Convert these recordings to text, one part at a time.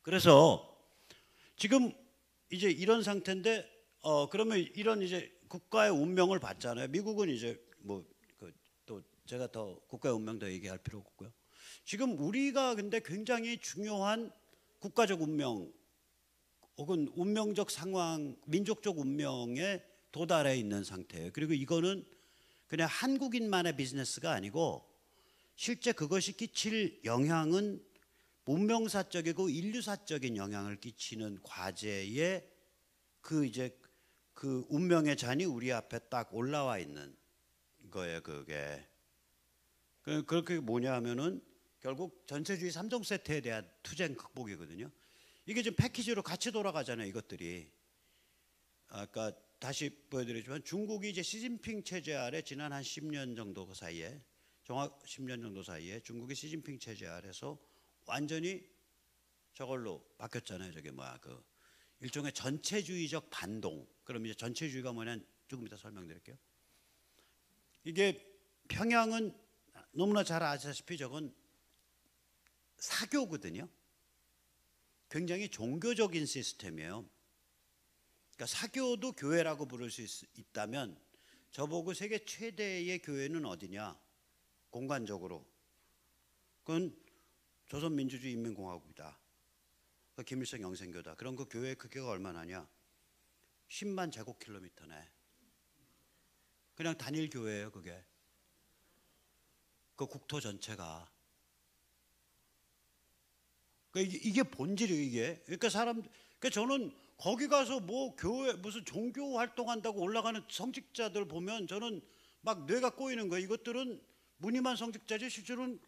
그래서 지금 이제 이런 상태인데 그러면 이런 이제 국가의 운명을 봤잖아요. 미국은 이제 뭐 또 제가 더 국가의 운명 더 얘기할 필요 없고요. 지금 우리가 근데 굉장히 중요한 국가적 운명 혹은 운명적 상황, 민족적 운명에 도달해 있는 상태예요. 그리고 이거는 그냥 한국인만의 비즈니스가 아니고 실제 그것이 끼칠 영향은 문명사적이고 인류사적인 영향을 끼치는 과제에 그 운명의 잔이 우리 앞에 딱 올라와 있는 거예요. 그게 그렇게 뭐냐 하면은 결국 전체주의 3종 세트에 대한 투쟁 극복이거든요. 이게 지금 패키지로 같이 돌아가잖아요. 이것들이 아까 다시 보여드리지만 중국이 이제 시진핑 체제 아래 지난 한 10년 정도 그 사이에 정확 10년 정도 사이에 중국이 시진핑 체제 아래서 완전히 저걸로 바뀌었잖아요. 저게 뭐야 그 일종의 전체주의적 반동. 그럼 이제 전체주의가 뭐냐 조금 이따 설명드릴게요. 이게 평양은 너무나 잘 아시다시피 저건 사교거든요. 굉장히 종교적인 시스템이에요. 그러니까 사교도 교회라고 부를 수 있다면 저보고 세계 최대의 교회는 어디냐? 공간적으로 그건 조선민주주의인민공화국이다. 그 김일성 영생교다. 그럼 그 교회 크기가 얼마나냐? 10만 제곱킬로미터네. 그냥 단일 교회예요. 그게 그 국토 전체가. 그러니까 이게 본질이에요. 이게 그러니까 그러니까 저는 거기 가서 뭐 교회 무슨 종교 활동한다고 올라가는 성직자들 보면 저는 막 뇌가 꼬이는 거예요. 이것들은 무늬만 성직자지 실제로는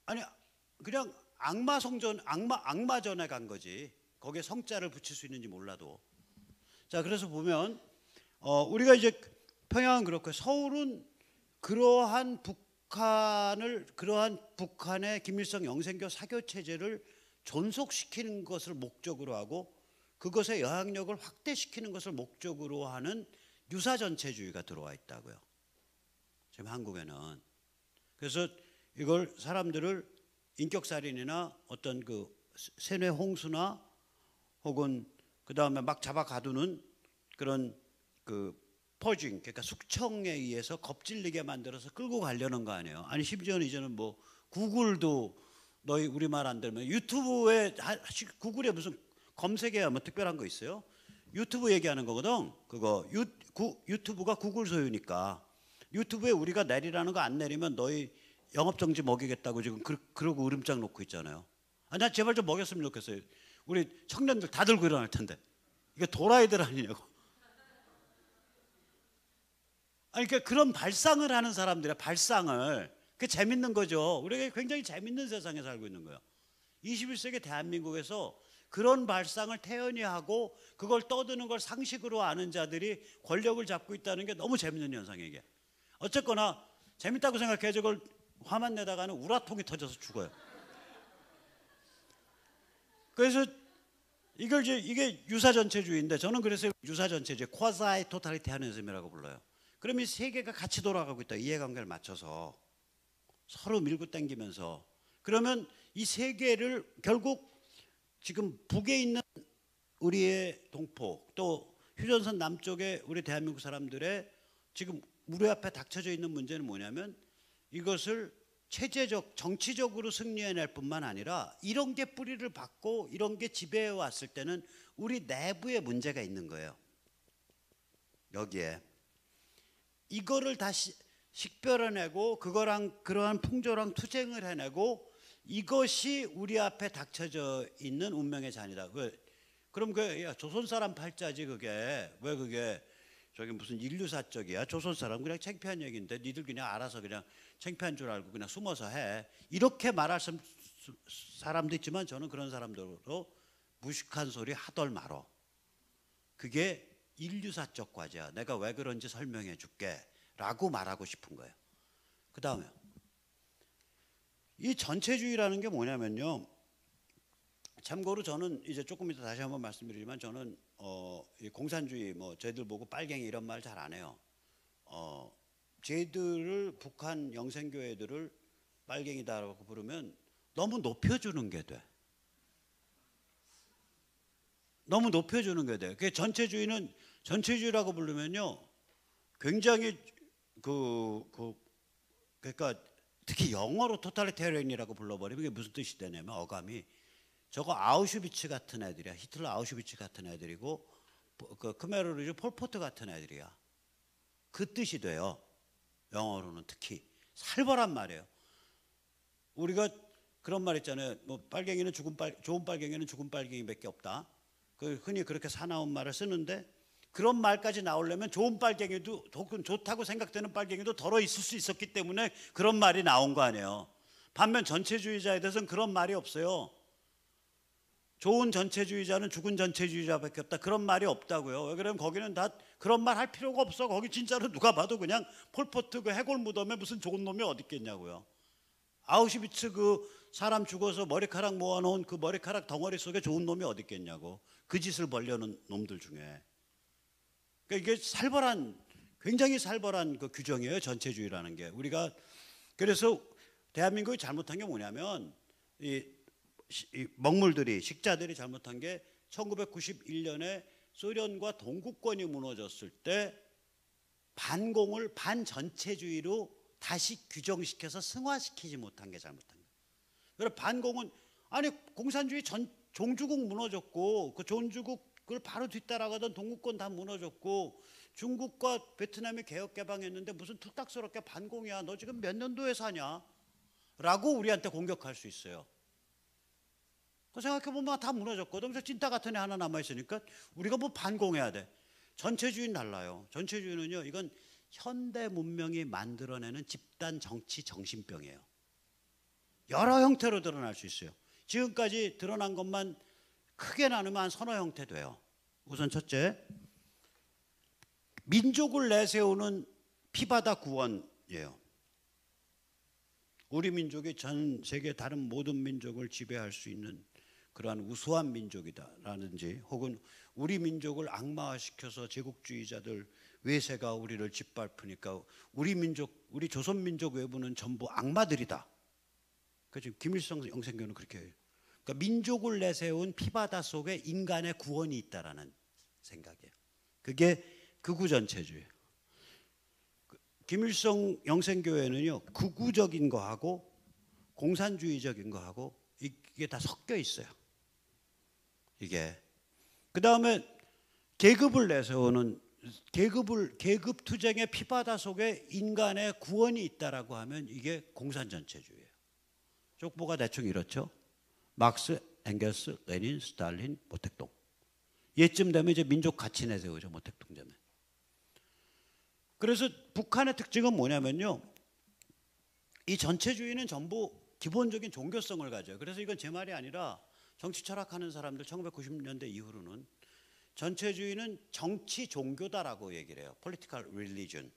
아니 그냥 악마전에 간 거지. 거기에 성자를 붙일 수 있는지 몰라도. 자 그래서 보면 우리가 이제 평양은 그렇고 서울은 그러한 북한의 김일성 영생교 사교 체제를 존속시키는 것을 목적으로 하고 그것의 영향력을 확대시키는 것을 목적으로 하는 유사전체주의가 들어와 있다고요. 지금 한국에는. 그래서 이걸 사람들을 인격살인이나 어떤 그 세뇌 홍수나 혹은 그 다음에 막 잡아 가두는 그런 그 퍼징, 그러니까 숙청에 의해서 겁질리게 만들어서 끌고 가려는 거 아니에요. 아니 심지어는 이제는 뭐 구글도 너희 우리말 안 들으면 유튜브에 구글에 무슨 검색해야 뭐 특별한 거 있어요? 유튜브 얘기하는 거거든. 그거 유튜브가 구글 소유니까 유튜브에 우리가 내리라는 거 안 내리면 너희 영업정지 먹이겠다고 지금 그러고 으름장 놓고 있잖아요. 아, 나 제발 좀 먹였으면 좋겠어요. 우리 청년들 다 들고 일어날 텐데 이게 도라이들 아니냐고. 아니 그러니까 그런 발상을 하는 사람들의 발상을 그 재밌는 거죠. 우리가 굉장히 재밌는 세상에 살고 있는 거예요. 21세기 대한민국에서 그런 발상을 태연히 하고 그걸 떠드는 걸 상식으로 아는 자들이 권력을 잡고 있다는 게 너무 재밌는 현상이에요. 이게. 어쨌거나 재밌다고 생각해 저걸 화만 내다가는 우라통이 터져서 죽어요. 그래서 이게 유사전체주의인데 저는 그래서 유사전체주의 쿼사이 토탈리테리아니즘이라고 불러요. 그럼 이 세계가 같이 돌아가고 있다. 이해관계를 맞춰서 서로 밀고 당기면서 그러면 이 세계를 결국 지금 북에 있는 우리의 동포 또 휴전선 남쪽에 우리 대한민국 사람들의 지금 우리 앞에 닥쳐져 있는 문제는 뭐냐면 이것을 체제적 정치적으로 승리해낼 뿐만 아니라 이런 게 뿌리를 받고 이런 게 지배해 왔을 때는 우리 내부에 문제가 있는 거예요. 여기에 이거를 다시 식별해내고 그러한 풍조랑 투쟁을 해내고 이것이 우리 앞에 닥쳐져 있는 운명의 잔이다. 그럼 조선 사람 팔자지 그게 왜 그게 저기 무슨 인류사적이야? 조선 사람 그냥 창피한 얘기인데 니들 그냥 알아서 그냥 창피한 줄 알고 그냥 숨어서 해. 이렇게 말할 사람도 있지만 저는 그런 사람들로 무식한 소리 하덜 말어. 그게 인류사적 과제야. 내가 왜 그런지 설명해 줄게 라고 말하고 싶은 거예요. 그 다음에 이 전체주의라는 게 뭐냐면요. 참고로 저는 이제 조금 이따 다시 한번 말씀드리지만 저는 이 공산주의 뭐 쟤들 보고 빨갱이 이런 말 잘 안 해요. 쟤들을 북한 영생교회들을 빨갱이다라고 부르면 너무 높여주는 게 돼. 너무 높여주는 게 돼. 그 전체주의는 전체주의라고 부르면요, 굉장히 그러니까 특히 영어로 토탈리테리언이라고 불러버리면 이게 무슨 뜻이 되냐면 어감이 저거 아우슈비츠 같은 애들이야. 히틀러 아우슈비츠 같은 애들이고 그 크메르르주 폴포트 같은 애들이야. 그 뜻이 돼요. 영어로는 특히 살벌한 말이에요. 우리가 그런 말 있잖아요. 뭐 빨갱이는 좋은 빨갱이는 죽은 빨갱이밖에 없다. 그 흔히 그렇게 사나운 말을 쓰는데 그런 말까지 나오려면 좋은 빨갱이도 좋다고 생각되는 빨갱이도 덜어 있을 수 있었기 때문에 그런 말이 나온 거 아니에요. 반면 전체주의자에 대해서는 그런 말이 없어요. 좋은 전체주의자는 죽은 전체주의자밖에 없다. 그런 말이 없다고요. 왜 그러면 거기는 다 그런 말 할 필요가 없어. 거기 진짜로 누가 봐도 그냥 폴포트 그 해골 무덤에 무슨 좋은 놈이 어디 있겠냐고요. 아우슈비츠 그 사람 죽어서 머리카락 모아놓은 그 머리카락 덩어리 속에 좋은 놈이 어디 있겠냐고. 그 짓을 벌려는 놈들 중에. 그러니까 이게 굉장히 살벌한 그 규정이에요. 전체주의라는 게. 우리가 그래서 대한민국이 잘못한 게 뭐냐면 이 먹물들이 식자들이 잘못한 게 1991년에 소련과 동구권이 무너졌을 때 반공을 반전체주의로 다시 규정시켜서 승화시키지 못한 게 잘못한 거예요. 그래서 반공은 아니 공산주의 종주국 무너졌고 그 종주국을 바로 뒤따라가던 동구권 다 무너졌고 중국과 베트남이 개혁 개방했는데 무슨 툭닥스럽게 반공이야. 너 지금 몇 년도에 사냐? 라고 우리한테 공격할 수 있어요. 그 생각해보면 다 무너졌거든. 그래서 찐따 같은 애 하나 남아있으니까 우리가 뭐 반공해야 돼. 전체주의는 달라요. 전체주의는요, 이건 현대 문명이 만들어내는 집단 정치 정신병이에요. 여러 형태로 드러날 수 있어요. 지금까지 드러난 것만 크게 나누면 한 서너 형태 돼요. 우선 첫째, 민족을 내세우는 피바다 구원이에요. 우리 민족이 전 세계 다른 모든 민족을 지배할 수 있는 그러한 우수한 민족이다라든지 혹은 우리 민족을 악마화시켜서 제국주의자들 외세가 우리를 짓밟으니까 우리 조선민족 외부는 전부 악마들이다. 그 지금 김일성 영생교는 그렇게 해요. 그러니까 민족을 내세운 피바다 속에 인간의 구원이 있다라는 생각이에요. 그게 극우 전체주의예요. 김일성 영생교회는요, 극우적인 거하고 공산주의적인 거하고 이게 다 섞여 있어요. 이게 그 다음에 계급을 내세우는 계급 투쟁의 피바다 속에 인간의 구원이 있다라고 하면 이게 공산 전체주의예요. 족보가 대충 이렇죠. 막스, 엥겔스, 레닌, 스탈린, 모택동. 얘쯤 되면 이제 민족 가치 내세우죠. 모택동 되면. 그래서 북한의 특징은 뭐냐면요, 이 전체주의는 전부 기본적인 종교성을 가져요. 그래서 이건 제 말이 아니라 정치 철학하는 사람들 1990년대 이후로는 전체주의는 정치 종교다라고 얘기를 해요. Political religion.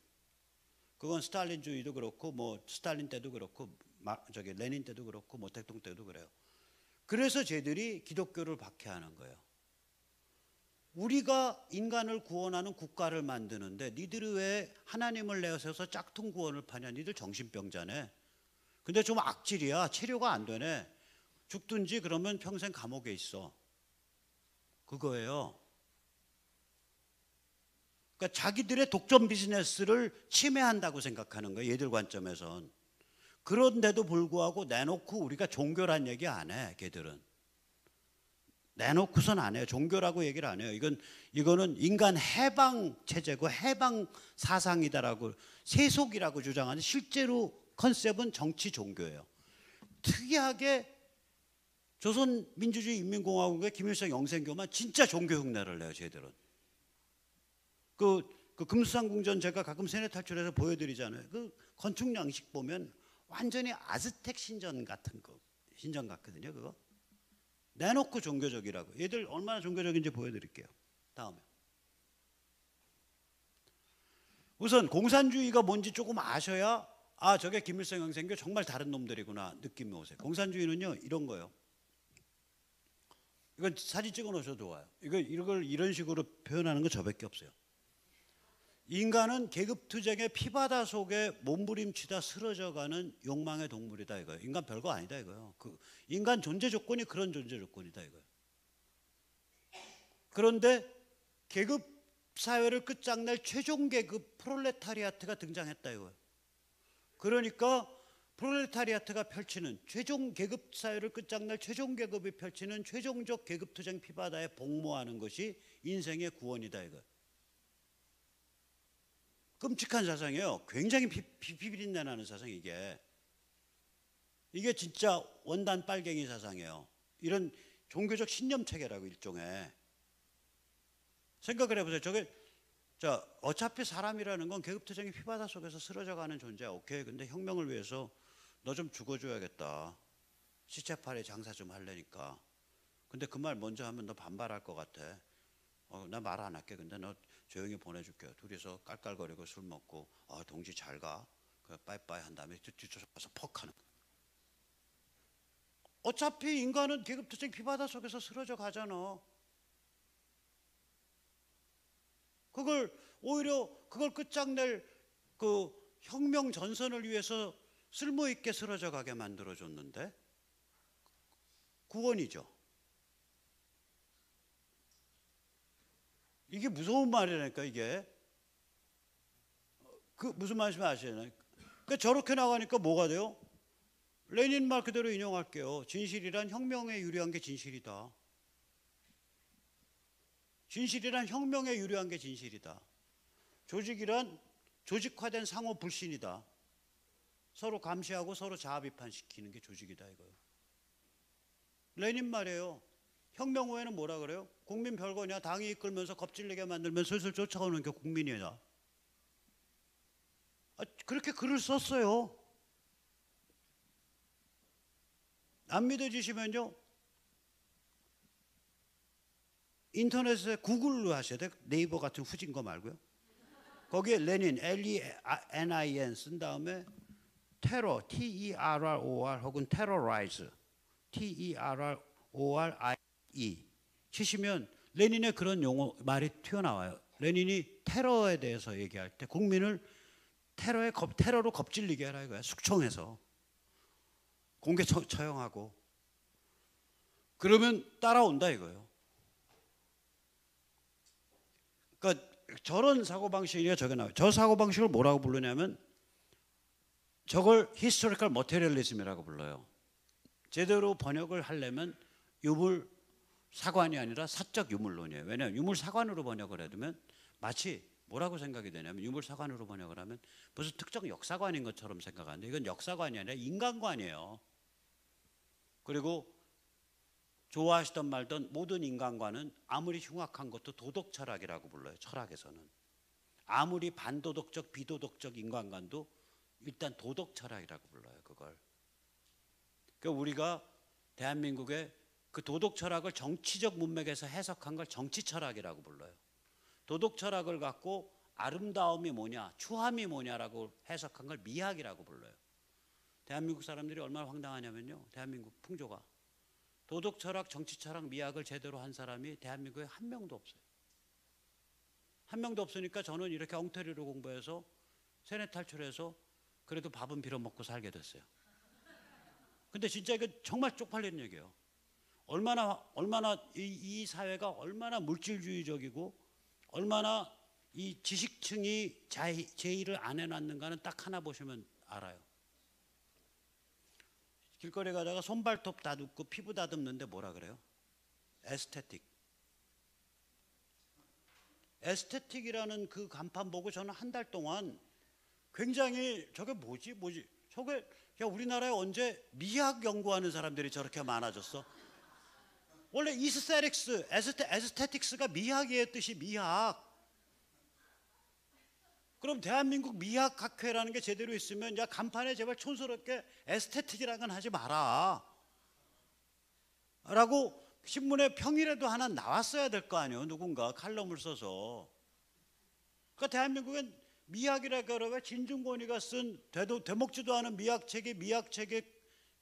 그건 스탈린주의도 그렇고 뭐 스탈린 때도 그렇고 레닌 때도 그렇고 모택동 때도 그래요. 그래서 쟤들이 기독교를 박해하는 거예요. 우리가 인간을 구원하는 국가를 만드는데 니들이 왜 하나님을 내세워서 짝퉁 구원을 파냐. 니들 정신병자네. 근데 좀 악질이야. 치료가 안 되네. 죽든지 그러면 평생 감옥에 있어. 그거예요. 그러니까 자기들의 독점 비즈니스를 침해한다고 생각하는 거예요. 얘들 관점에선. 그런데도 불구하고 내놓고 우리가 종교란 얘기 안 해. 걔들은. 내놓고선 안 해요. 종교라고 얘기를 안 해요. 이거는 인간 해방 체제고 해방 사상이다라고 세속이라고 주장하는 실제로 컨셉은 정치 종교예요. 특이하게 조선민주주의 인민공화국의 김일성 영생교만 진짜 종교 흉내를 내요. 쟤들은. 그 금수상궁전 제가 가끔 세뇌 탈출해서 보여드리잖아요. 그 건축 양식 보면 완전히 아즈텍 신전 같은 거 신전 같거든요. 그거 내놓고 종교적이라고. 얘들 얼마나 종교적인지 보여드릴게요. 다음에 우선 공산주의가 뭔지 조금 아셔야 아 저게 김일성 영생교 정말 다른 놈들이구나 느낌이 오세요. 공산주의는요 이런 거예요. 이건 사진 찍어 놓으셔도 좋아요. 이걸 이런 식으로 표현하는 거 저밖에 없어요. 인간은 계급투쟁의 피바다 속에 몸부림치다 쓰러져가는 욕망의 동물이다 이거예요. 인간 별거 아니다 이거예요. 인간 존재 조건이 그런 존재 조건이다 이거예요. 그런데 계급 사회를 끝장낼 최종 계급 프롤레타리아트가 등장했다 이거예요. 그러니까 프롤레타리아트가 펼치는 최종 계급 사회를 끝장낼 최종 계급이 펼치는 최종적 계급투쟁 피바다에 복무하는 것이 인생의 구원이다 이거예요. 끔찍한 사상이에요. 굉장히 비비린내 나는 사상 이게 진짜 원단 빨갱이 사상이에요. 이런 종교적 신념 체계라고 일종의. 생각을 해보세요. 어차피 사람이라는 건 계급투쟁의 피바다 속에서 쓰러져가는 존재야. 오케이. 근데 혁명을 위해서 너 좀 죽어줘야겠다. 시체팔이 장사 좀 하려니까. 근데 그 말 먼저 하면 너 반발할 것 같아. 나 말 안 할게. 근데 너 조용히 보내줄게. 둘이서 깔깔거리고 술 먹고 동지 잘 가. 빠이빠이 한 다음에 뒤쫓아서 퍽 하는. 어차피 인간은 계급투쟁 피바다 속에서 쓰러져 가잖아. 오히려 그걸 끝장낼 그 혁명 전선을 위해서 쓸모있게 쓰러져 가게 만들어줬는데 구원이죠. 이게 무서운 말이라니까 이게. 무슨 말씀인지 아시나요? 그러니까 저렇게 나가니까 뭐가 돼요? 레닌 말 그대로 인용할게요. 진실이란 혁명에 유리한 게 진실이다. 진실이란 혁명에 유리한 게 진실이다. 조직이란 조직화된 상호 불신이다. 서로 감시하고 서로 자아 비판시키는 게 조직이다 이거예요. 레닌 말이에요. 혁명 후에는 뭐라 그래요? 국민 별거냐? 당이 이끌면서 겁질리게 만들면 슬슬 쫓아오는 게 국민이다. 그렇게 글을 썼어요. 안 믿어지시면요. 인터넷에 구글로 하셔야 돼요. 네이버 같은 후진 거 말고요. 거기에 레닌, L-E-N-I-N 쓴 다음에 테러, T-E-R-R-O-R 혹은 테러라이즈, T-E-R-R-O-R-I-E 치시면 레닌의 그런 용어 말이 튀어나와요. 레닌이 테러에 대해서 얘기할 때 국민을 테러로 겁질리게 하라 이거야. 숙청해서 공개 처형하고 그러면 따라온다 이거예요. 그러니까 저런 사고방식이 저게 나와요. 저 사고방식을 뭐라고 부르냐면 저걸 historical materialism이라고 불러요. 제대로 번역을 하려면 유물사관이 아니라 사적 유물론이에요. 왜냐하면 유물사관으로 번역을 해두면 마치 뭐라고 생각이 되냐면 유물사관으로 번역을 하면 무슨 특정 역사관인 것처럼 생각하는데 이건 역사관이 아니라 인간관이에요. 그리고 좋아하시던 말던 모든 인간관은 아무리 흉악한 것도 도덕 철학이라고 불러요. 철학에서는. 아무리 반도덕적 비도덕적 인간관도 일단 도덕 철학이라고 불러요. 그걸. 그러니까 우리가 대한민국의 그 도덕 철학을 정치적 문맥에서 해석한 걸 정치 철학이라고 불러요. 도덕 철학을 갖고 아름다움이 뭐냐, 추함이 뭐냐라고 해석한 걸 미학이라고 불러요. 대한민국 사람들이 얼마나 황당하냐면요. 대한민국 풍조가 도덕 철학, 정치 철학, 미학을 제대로 한 사람이 대한민국에 한 명도 없어요. 한 명도 없으니까 저는 이렇게 엉터리로 공부해서 세뇌 탈출해서 그래도 밥은 빌어먹고 살게 됐어요. 근데 진짜 이거 정말 쪽팔리는 얘기예요. 얼마나 이 사회가 얼마나 물질주의적이고 얼마나 이 지식층이 제의를 안 해놨는가는 딱 하나 보시면 알아요. 길거리 가다가 손발톱 다듬고 피부 다듬는데 뭐라 그래요? 에스테틱. 에스테틱이라는 그 간판 보고 저는 한 달 동안 굉장히 저게 뭐지? 저게 야 우리나라에 언제 미학 연구하는 사람들이 저렇게 많아졌어? 원래 이스테릭스, 에스테틱스가 미학이의 뜻이 미학. 그럼 대한민국 미학학회라는 게 제대로 있으면 야 간판에 제발 촌스럽게 에스테틱이라는 건 하지 마라 라고 신문에 평일에도 하나 나왔어야 될 거 아니에요. 누군가 칼럼을 써서. 그러니까 대한민국엔 미학이라 그러면 진중권이가 쓴 되먹지도 않은 미학책에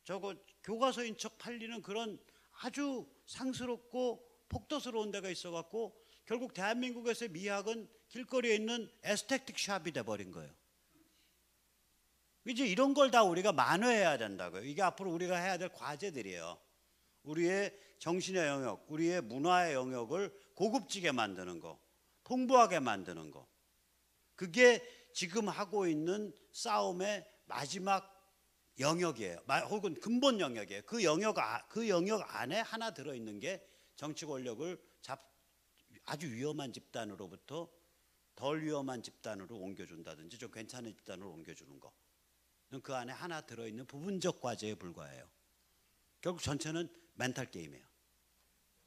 저거 교과서인 척 팔리는 그런 아주 상스럽고 폭도스러운 데가 있어갖고 결국 대한민국에서의 미학은 길거리에 있는 에스테틱 샵이 돼버린 거예요. 이제 이런 걸 다 우리가 만회해야 된다고요. 이게 앞으로 우리가 해야 될 과제들이에요. 우리의 정신의 영역, 우리의 문화의 영역을 고급지게 만드는 거, 풍부하게 만드는 거. 그게 지금 하고 있는 싸움의 마지막 영역이에요. 혹은 근본 영역이에요. 그 영역 안에 하나 들어있는 게 정치 권력을 아주 위험한 집단으로부터 덜 위험한 집단으로 옮겨준다든지 좀 괜찮은 집단으로 옮겨주는 거. 그 안에 하나 들어있는 부분적 과제에 불과해요. 결국 전체는 멘탈 게임이에요.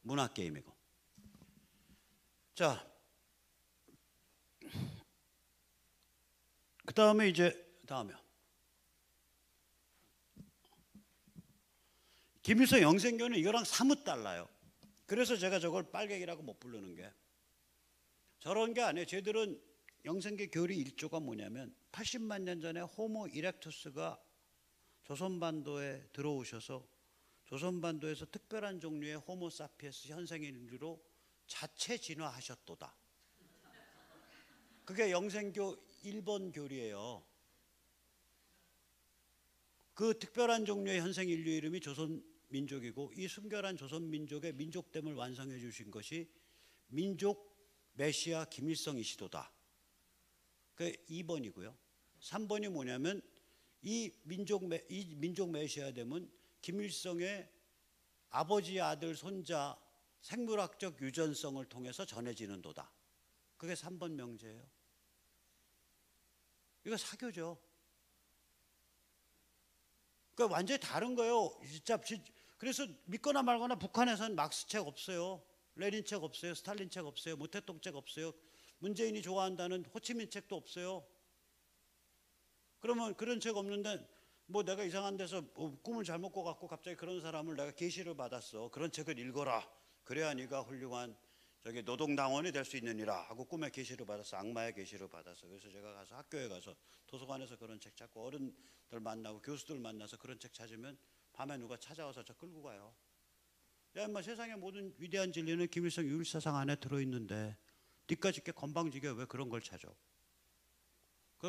문화 게임이고. 자, 그 다음에 다음이요. 김일성 영생교는 이거랑 사뭇 달라요. 그래서 제가 저걸 빨갱이라고 못 부르는 게 저런 게 아니에요. 쟤들은 영생교 교리 일조가 뭐냐면 80만 년 전에 호모 이렉투스가 조선반도에 들어오셔서 조선반도에서 특별한 종류의 호모 사피엔스 현생인류로 자체 진화하셨도다. 그게 영생교 1번 교리예요. 그 특별한 종류의 현생인류 이름이 조선민족이고 이 순결한 조선민족의 민족됨을 완성해 주신 것이 민족 메시아 김일성이시도다. 그 2번이고요. 3번이 뭐냐면 이 민족 메시아됨은 김일성의 아버지, 아들, 손자 생물학적 유전성을 통해서 전해지는 도다. 그게 3번 명제예요. 이거 사교죠. 그러니까 완전히 다른 거예요. 진짜. 그래서 믿거나 말거나 북한에서는 막스 책 없어요. 레닌 책 없어요. 스탈린 책 없어요. 모태똥 책 없어요. 문재인이 좋아한다는 호치민 책도 없어요. 그러면 그런 책 없는데 뭐 내가 이상한 데서 꿈을 잘못 꿔갖고 갑자기 그런 사람을 내가 계시를 받았어. 그런 책을 읽어라. 그래야 네가 훌륭한 노동당원이 될 수 있느니라 하고 꿈에 계시를 받았어. 악마의 계시를 받았어. 그래서 제가 가서 학교에 가서 도서관에서 그런 책 찾고 어른들 만나고 교수들 만나서 그런 책 찾으면 밤에 누가 찾아와서 저 끌고 가요. 야 인마, 세상의 모든 위대한 진리는 김일성 유일사상 안에 들어있는데 니까짓 게 건방지게 왜 그런 걸 찾아?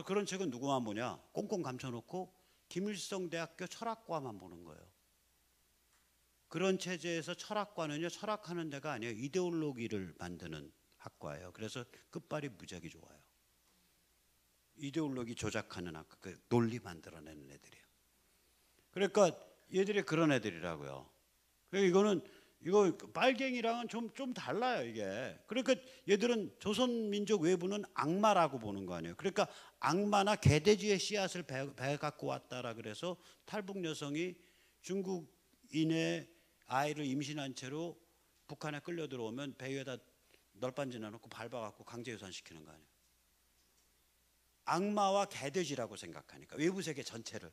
그런 책은 누구만 보냐? 꽁꽁 감춰놓고 김일성 대학교 철학과만 보는 거예요. 그런 체제에서 철학과는요, 철학하는 데가 아니에요. 이데올로기를 만드는 학과예요. 그래서 끝발이 무지하게 좋아요. 이데올로기 조작하는 학과, 그 논리 만들어내는 애들이에요. 그러니까 얘들이 그런 애들이라고요. 이거 빨갱이랑은 좀 달라요, 이게. 그러니까 얘들은 조선민족 외부는 악마라고 보는 거 아니에요. 그러니까 악마나 개돼지의 씨앗을 배 갖고 왔다라 그래서 탈북 여성이 중국인의 아이를 임신한 채로 북한에 끌려 들어오면 배 위에다 널빤지 넣어놓고 밟아갖고 강제유산시키는 거 아니에요. 악마와 개돼지라고 생각하니까 외부 세계 전체를.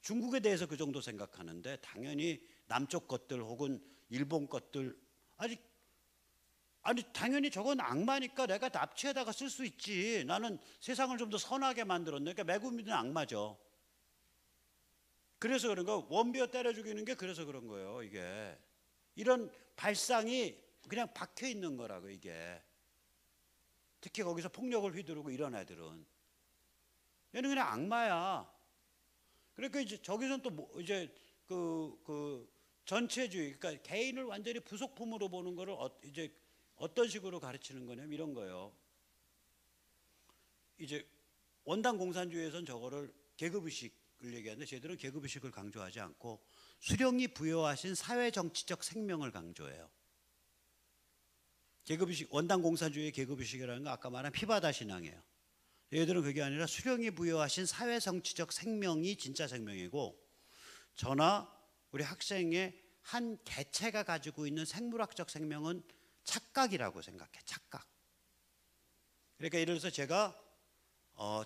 중국에 대해서 그 정도 생각하는데 당연히 남쪽 것들 혹은 일본 것들 아니 당연히 저건 악마니까 내가 납치해다가 쓸 수 있지. 나는 세상을 좀 더 선하게 만들었네. 그러니까 매국민은 악마죠. 그래서 그런 거 원비어 때려 죽이는 게 그래서 그런 거예요. 이게 이런 발상이 그냥 박혀 있는 거라고. 이게 특히 거기서 폭력을 휘두르고 이런 애들은 얘는 그냥 악마야. 그러니까 이제 저기서는 또 이제 그 전체주의, 그러니까 개인을 완전히 부속품으로 보는 거를 이제 어떤 식으로 가르치는 거냐면 이런 거예요. 이제 원당 공산주의에서는 저거를 계급의식을 얘기하는데 쟤들은 계급의식을 강조하지 않고 수령이 부여하신 사회정치적 생명을 강조해요. 계급의식, 원당 공산주의의 계급의식이라는 건 아까 말한 피바다 신앙이에요. 얘들은 그게 아니라 수령이 부여하신 사회정치적 생명이 진짜 생명이고 저나 우리 학생의 한 개체가 가지고 있는 생물학적 생명은 착각이라고 생각해. 착각. 그러니까 예를 들어서 제가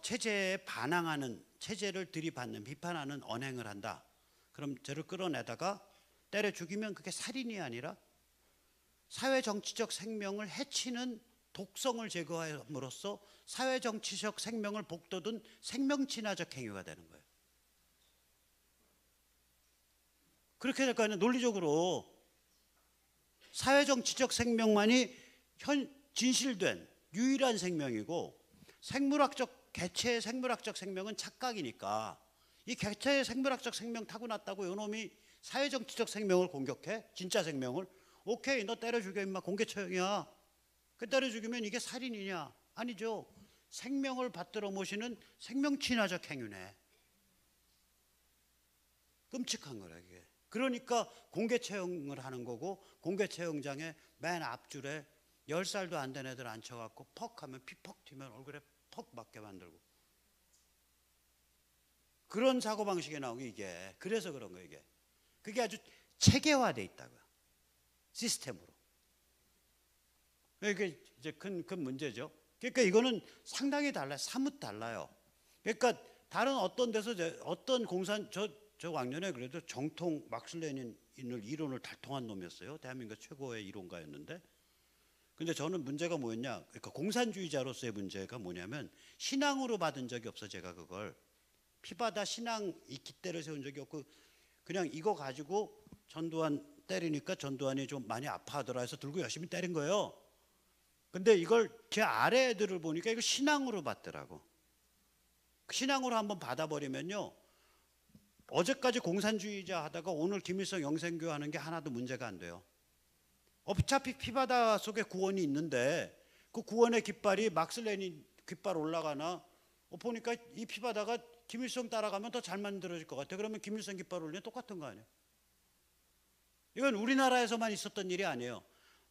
체제에 반항하는, 체제를 들이받는, 비판하는 언행을 한다. 그럼 저를 끌어내다가 때려 죽이면 그게 살인이 아니라 사회정치적 생명을 해치는 독성을 제거함으로써 사회정치적 생명을 복돋은 생명친화적 행위가 되는 거예요. 그렇게 될까요? 논리적으로 사회정치적 생명만이 진실된 유일한 생명이고, 개체의 생물학적 생명은 착각이니까 이 개체의 생물학적 생명 타고났다고 요놈이 사회정치적 생명을 공격해? 진짜 생명을? 오케이, 너 때려 죽여 임마, 공개 처형이야. 그 때려 죽이면 이게 살인이냐? 아니죠. 생명을 받들어 모시는 생명 친화적 행위네. 끔찍한 거라 이게. 그러니까 공개 처형을 하는 거고, 공개 처형장에 맨 앞줄에 10살도 안 된 애들 앉혀갖고 퍽 하면 피 퍽 튀면 얼굴에 퍽 맞게 만들고, 그런 사고방식이 나오게 이게. 그래서 그런 거예요 이게. 그게 아주 체계화되어 있다고요. 시스템으로. 이게 이제 큰 문제죠. 그러니까 이거는 상당히 달라요. 사뭇 달라요. 그러니까 다른 어떤 데서 어떤 공산, 저 왕년에 그래도 정통 막스 레닌을 이론을 달통한 놈이었어요. 대한민국 최고의 이론가였는데. 근데 저는 문제가 뭐였냐? 그러니까 공산주의자로서의 문제가 뭐냐면, 신앙으로 받은 적이 없어. 제가 그걸 피바다 신앙 이 깃대를 세운 적이 없고, 그냥 이거 가지고 전두환 때리니까 전두환이 좀 많이 아파하더라 해서 들고 열심히 때린 거예요. 근데 이걸 제 아래 애들을 보니까 이거 신앙으로 받더라고. 신앙으로 한번 받아버리면요, 어제까지 공산주의자 하다가 오늘 김일성 영생교 하는 게 하나도 문제가 안 돼요. 어차피 피바다 속에 구원이 있는데 그 구원의 깃발이 막스 레닌 깃발 올라가나, 보니까 이 피바다가 김일성 따라가면 더 잘 만들어질 것 같아. 그러면 김일성 깃발 올리면 똑같은 거 아니에요? 이건 우리나라에서만 있었던 일이 아니에요.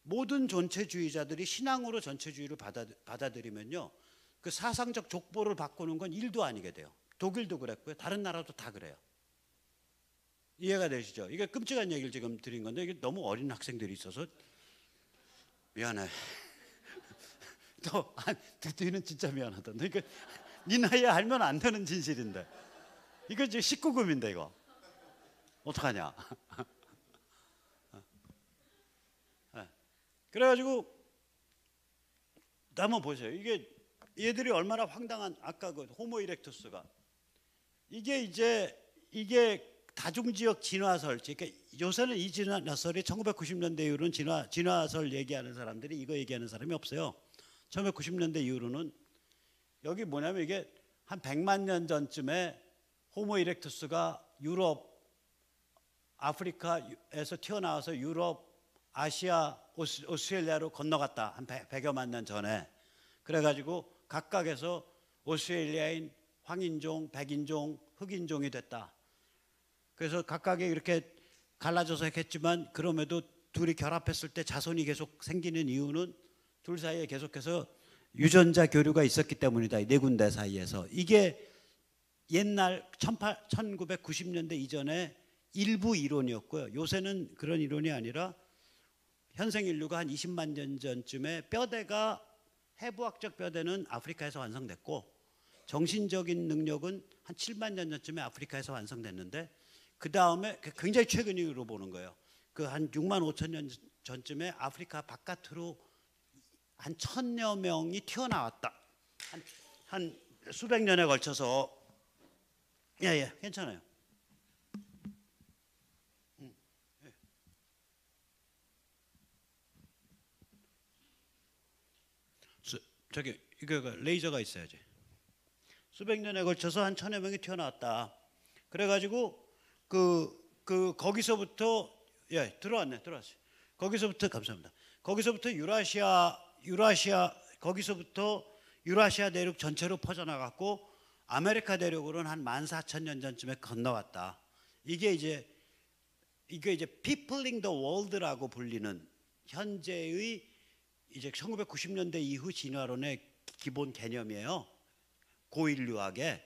모든 전체주의자들이 신앙으로 전체주의를 받아들이면요, 그 사상적 족보를 바꾸는 건 일도 아니게 돼요. 독일도 그랬고요. 다른 나라도 다 그래요. 이해가 되시죠? 이게 끔찍한 얘기를 지금 드린 건데, 이게 너무 어린 학생들이 있어서 미안해. 듣기는 진짜 미안하다. 그러니까 네 나이에 알면 안 되는 진실인데, 이거 이제 19금인데 이거 어떡하냐? 그래가지고 한번 보세요. 이게 얘들이 얼마나 황당한, 아까 그 호모 이렉투스가 이게 다중지역 진화설, 그러니까 요새는 이 진화설이 1990년대 이후로는 진화설 얘기하는 사람들이 이거 얘기하는 사람이 없어요. 1990년대 이후로는 여기 뭐냐면, 이게 한 100만 년 전쯤에 호모 이렉투스가 유럽, 아프리카에서 튀어나와서 유럽, 아시아, 오스트레일리아로 건너갔다. 한 100여만 년 전에. 그래가지고 각각에서 오스트레일리아인 황인종, 백인종, 흑인종이 됐다. 그래서 각각이 이렇게 갈라져서 했지만, 그럼에도 둘이 결합했을 때 자손이 계속 생기는 이유는 둘 사이에 계속해서 유전자 교류가 있었기 때문이다. 네 군데 사이에서. 이게 옛날 1990년대 이전에 일부 이론이었고요. 요새는 그런 이론이 아니라 현생 인류가 한 20만 년 전쯤에 뼈대가, 해부학적 뼈대는 아프리카에서 완성됐고, 정신적인 능력은 한 7만 년 전쯤에 아프리카에서 완성됐는데, 그 다음에 굉장히 최근으로 보는 거예요. 그 한 6만 5천 년 전쯤에 아프리카 바깥으로 한 1000여 명이 튀어나왔다. 한 수백 년에 걸쳐서. 예, 괜찮아요. 저기 이거 레이저가 있어야지. 수백 년에 걸쳐서 한 1000여 명이 튀어나왔다. 그래가지고 거기서부터, 들어왔어요. 거기서부터, 감사합니다. 거기서부터 거기서부터 유라시아 대륙 전체로 퍼져나갔고, 아메리카 대륙으로는 한 14,000년 전쯤에 건너왔다. 이게 이제 peopling the world라고 불리는 현재의 이제 1990년대 이후 진화론의 기본 개념이에요. 고인류학의.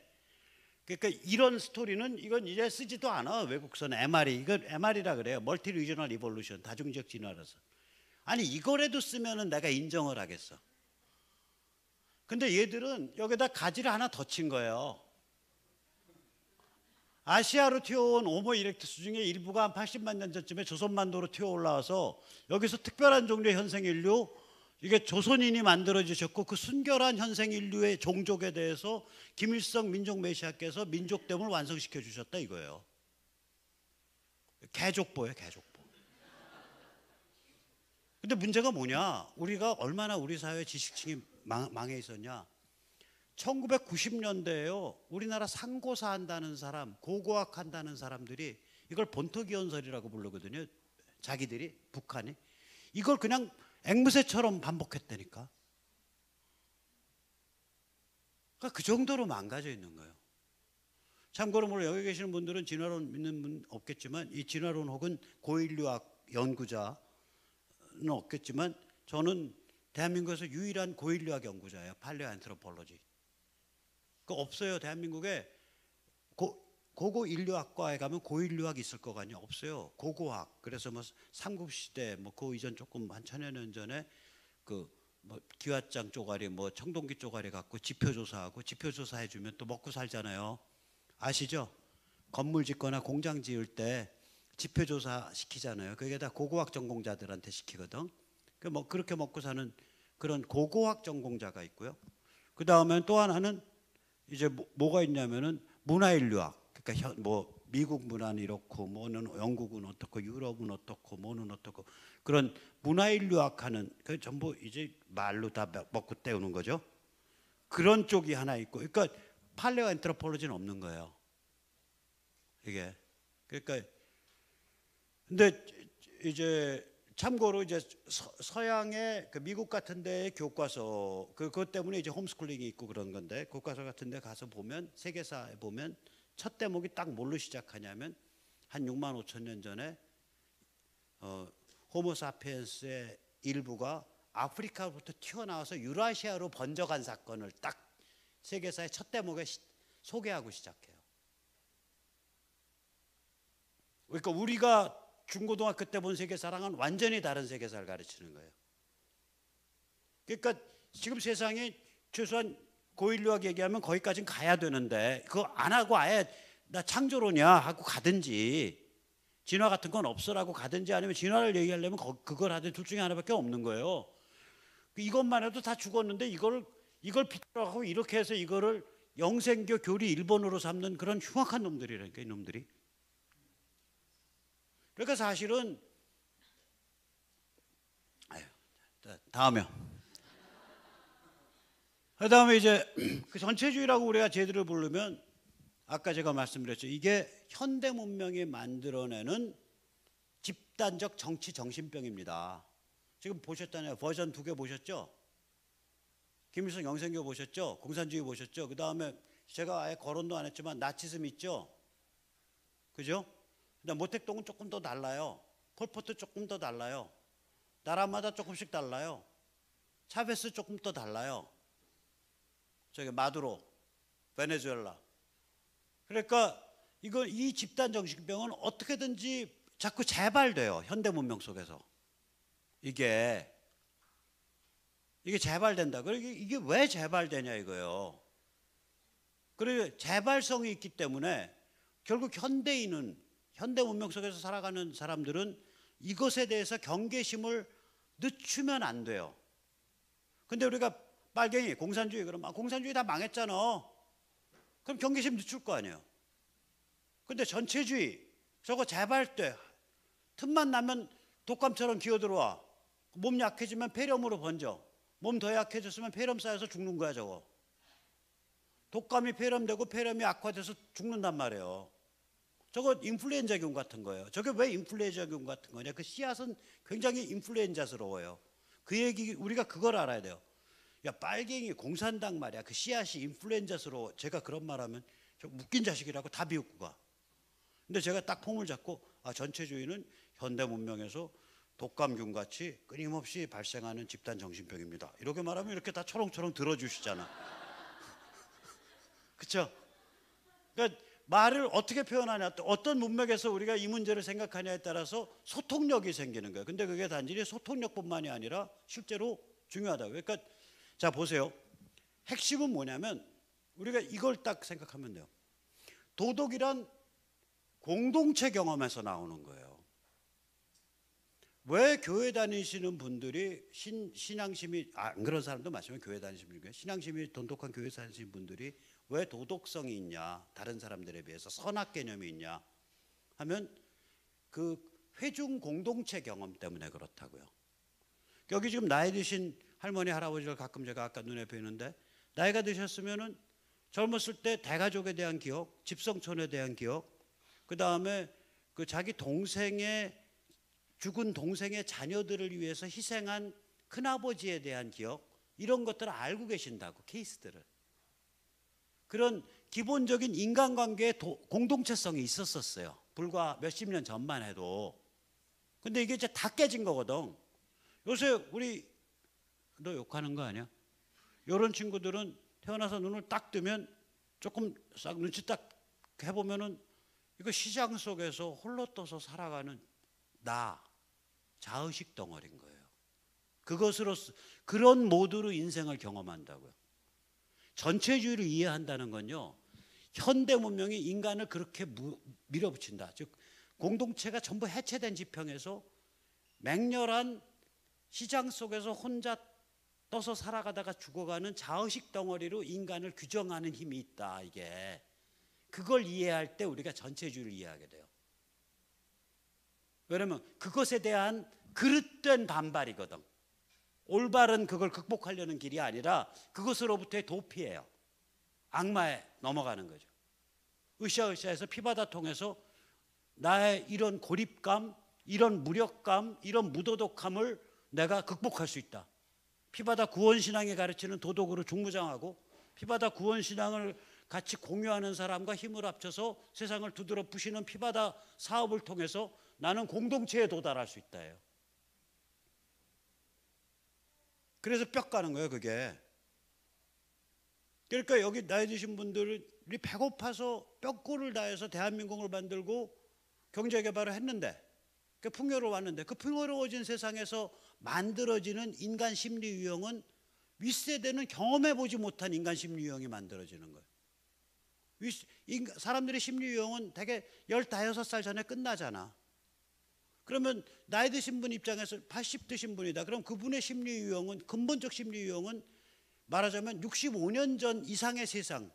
그러니까 이런 스토리는 이건 이제 쓰지도 않아. 외국선 MRE. 이건 MR이라 그래요. 멀티 리저널 이볼루션, 다중지역 진화라서. 아니 이거라도 쓰면은 내가 인정을 하겠어. 근데 얘들은 여기다 가지를 하나 더 친 거예요. 아시아로 튀어온 호모 이렉투스 중에 일부가 한 80만 년 전쯤에 조선반도로 튀어 올라와서 여기서 특별한 종류의 현생 인류, 이게 조선인이 만들어 주셨고, 그 순결한 현생 인류의 종족에 대해서 김일성 민족 메시아께서 민족됨을 완성시켜 주셨다 이거예요. 개족보예요, 개족보. 근데 문제가 뭐냐? 우리가 얼마나 우리 사회 지식층이 망해 있었냐? 1990년대에요. 우리나라 상고사 한다는 사람, 고고학 한다는 사람들이 이걸 본토기원설이라고 부르거든요. 자기들이, 북한이. 이걸 그냥 앵무새처럼 반복했다니까. 그러니까 그 정도로 망가져 있는 거예요. 참고로 물론 여기 계시는 분들은 진화론 믿는 분 없겠지만, 이 진화론 혹은 고인류학 연구자는 없겠지만, 저는 대한민국에서 유일한 고인류학 연구자예요. 팔레오안트로폴로지. 그 없어요. 대한민국에 고고 인류학과에 가면 고인류학 있을 거 아니에요. 없어요. 고고학. 그래서 뭐 삼국시대 뭐 그 이전 조금 한 천여 년 전에 그 뭐 기와장 쪼가리 뭐 청동기 쪼가리 갖고 지표조사하고, 지표조사해 주면 또 먹고 살잖아요. 아시죠? 건물 짓거나 공장 지을 때 지표조사 시키잖아요. 그게 다 고고학 전공자들한테 시키거든. 그 뭐 그렇게 먹고 사는 그런 고고학 전공자가 있고요. 그 다음에 또 하나는 이제 뭐가 있냐면은 문화인류학. 그러니까 뭐 미국 문화는 이렇고, 뭐는 영국은 어떻고, 유럽은 어떻고, 뭐는 어떻고, 그런 문화인류학하는 그 전부 이제 말로 다 먹고 때우는 거죠. 그런 쪽이 하나 있고, 그러니까 팔레오 엔트로폴로지는 없는 거예요. 이게 그러니까 근데 이제 참고로 이제 서양의 그 미국 같은 데의 교과서 그것 때문에 이제 홈스쿨링이 있고 그런 건데, 교과서 같은 데 가서 보면 세계사에 보면 첫 대목이 딱 뭘로 시작하냐면 한 6만 5천 년 전에 호모사피엔스의 일부가 아프리카부터 튀어나와서 유라시아로 번져간 사건을 딱 세계사의 첫 대목에 소개하고 시작해요. 그러니까 우리가 중고등학교 때 본 세계사랑은 완전히 다른 세계사를 가르치는 거예요. 그러니까 지금 세상이 최소한 고인류학 얘기하면 거기까지는 가야 되는데, 그거 안 하고 아예 나 창조론이야 하고 가든지, 진화 같은 건 없어라고 가든지, 아니면 진화를 얘기하려면 그걸 하든 둘 중에 하나밖에 없는 거예요. 이것만 해도 다 죽었는데 이걸 빗들어가고 이렇게 해서 이거를 영생교 교리 일본어로 삼는 그런 흉악한 놈들이라니까, 이놈들이. 그러니까 사실은 다음에 그다음에 이제 그 전체주의라고 우리가 제대로 부르면, 아까 제가 말씀드렸죠. 이게 현대 문명이 만들어내는 집단적 정치 정신병입니다. 지금 보셨잖아요. 버전 2개 보셨죠? 김일성 영생교 보셨죠? 공산주의 보셨죠? 그 다음에 제가 아예 거론도 안 했지만 나치즘 있죠? 그죠? 그다음 모택동은 조금 더 달라요. 폴포트 조금 더 달라요. 나라마다 조금씩 달라요. 차베스 조금 더 달라요. 저기 마두로, 베네수엘라. 그러니까 이 집단 정신병은 어떻게든지 자꾸 재발돼요. 현대 문명 속에서. 이게 재발된다. 그러니까 이게 왜 재발되냐 이거예요. 그리고 재발성이 있기 때문에 결국 현대 문명 속에서 살아가는 사람들은 이것에 대해서 경계심을 늦추면 안 돼요. 근데 우리가 빨갱이, 공산주의 그러면 공산주의 다 망했잖아. 그럼 경계심 늦출 거 아니에요. 근데 전체주의 저거 재발돼. 틈만 나면 독감처럼 기어들어와. 몸 약해지면 폐렴으로 번져. 몸 더 약해졌으면 폐렴 쌓여서 죽는 거야 저거. 독감이 폐렴되고 폐렴이 악화돼서 죽는단 말이에요. 저거 인플루엔자균 같은 거예요. 저게 왜 인플루엔자균 같은 거냐? 그 씨앗은 굉장히 인플루엔자스러워요. 그 얘기 우리가 그걸 알아야 돼요. 야, 빨갱이 공산당 말이야. 그 씨앗이 인플루엔자스러워. 제가 그런 말하면 저 웃긴 자식이라고 다 비웃고 가. 근데 제가 딱 폼을 잡고 전체주의는 현대 문명에서 독감균 같이 끊임없이 발생하는 집단 정신병입니다. 이렇게 말하면 이렇게 다 초롱초롱 들어주시잖아. 그렇죠? 그러니까 말을 어떻게 표현하냐, 또 어떤 문맥에서 우리가 이 문제를 생각하냐에 따라서 소통력이 생기는 거예요. 근데 그게 단지 소통력뿐만이 아니라 실제로 중요하다고. 그러니까 자 보세요. 핵심은 뭐냐면 우리가 이걸 딱 생각하면 돼요. 도덕이란 공동체 경험에서 나오는 거예요. 왜 교회 다니시는 분들이 신앙심이 안 그런 사람도 마시면 교회 다니시는 분이 신앙심이 돈독한 교회 다니시는 분들이 왜 도덕성이 있냐, 다른 사람들에 비해서 선악 개념이 있냐 하면 그 회중 공동체 경험 때문에 그렇다고요. 여기 지금 나이 드신 할머니 할아버지를 가끔 제가 아까 눈에 뵈는데, 나이가 드셨으면은 젊었을 때 대가족에 대한 기억, 집성촌에 대한 기억, 그 다음에 그 자기 동생의 죽은 동생의 자녀들을 위해서 희생한 큰아버지에 대한 기억, 이런 것들을 알고 계신다고, 케이스들을. 그런 기본적인 인간관계의 공동체성이 있었어요. 불과 몇십 년 전만 해도. 근데 이게 이제 다 깨진 거거든. 요새 우리, 너 욕하는 거 아니야? 이런 친구들은 태어나서 눈을 딱 뜨면 조금 싹 눈치 딱 해보면은 이거 시장 속에서 홀로 떠서 살아가는 나, 자의식 덩어리인 거예요. 그것으로, 그런 모드로 인생을 경험한다고요. 전체주의를 이해한다는 건요, 현대 문명이 인간을 그렇게 밀어붙인다. 즉 공동체가 전부 해체된 지평에서 맹렬한 시장 속에서 혼자 떠서 살아가다가 죽어가는 자의식 덩어리로 인간을 규정하는 힘이 있다. 이게 그걸 이해할 때 우리가 전체주의를 이해하게 돼요. 왜냐하면 그것에 대한 그릇된 반발이거든. 올바른 그걸 극복하려는 길이 아니라 그것으로부터의 도피예요. 악마에 넘어가는 거죠. 으쌰으쌰해서 피바다 통해서 나의 이런 고립감, 이런 무력감, 이런 무도덕함을 내가 극복할 수 있다. 피바다 구원신앙이 가르치는 도덕으로 중무장하고 피바다 구원신앙을 같이 공유하는 사람과 힘을 합쳐서 세상을 두드러 부시는 피바다 사업을 통해서 나는 공동체에 도달할 수 있다예요. 그래서 뼈 까는 거예요, 그게. 그러니까 여기 나이 드신 분들이 배고파서 뼈골을 다해서 대한민국을 만들고 경제개발을 했는데, 그 풍요로웠는데, 그 풍요로워진 세상에서 만들어지는 인간 심리 유형은 윗세대는 경험해보지 못한 인간 심리 유형이 만들어지는 거예요. 사람들의 심리 유형은 대개 15살 전에 끝나잖아. 그러면 나이 드신 분 입장에서 80 드신 분이다. 그럼 그분의 심리 유형은, 근본적 심리 유형은 말하자면 65년 전 이상의 세상에서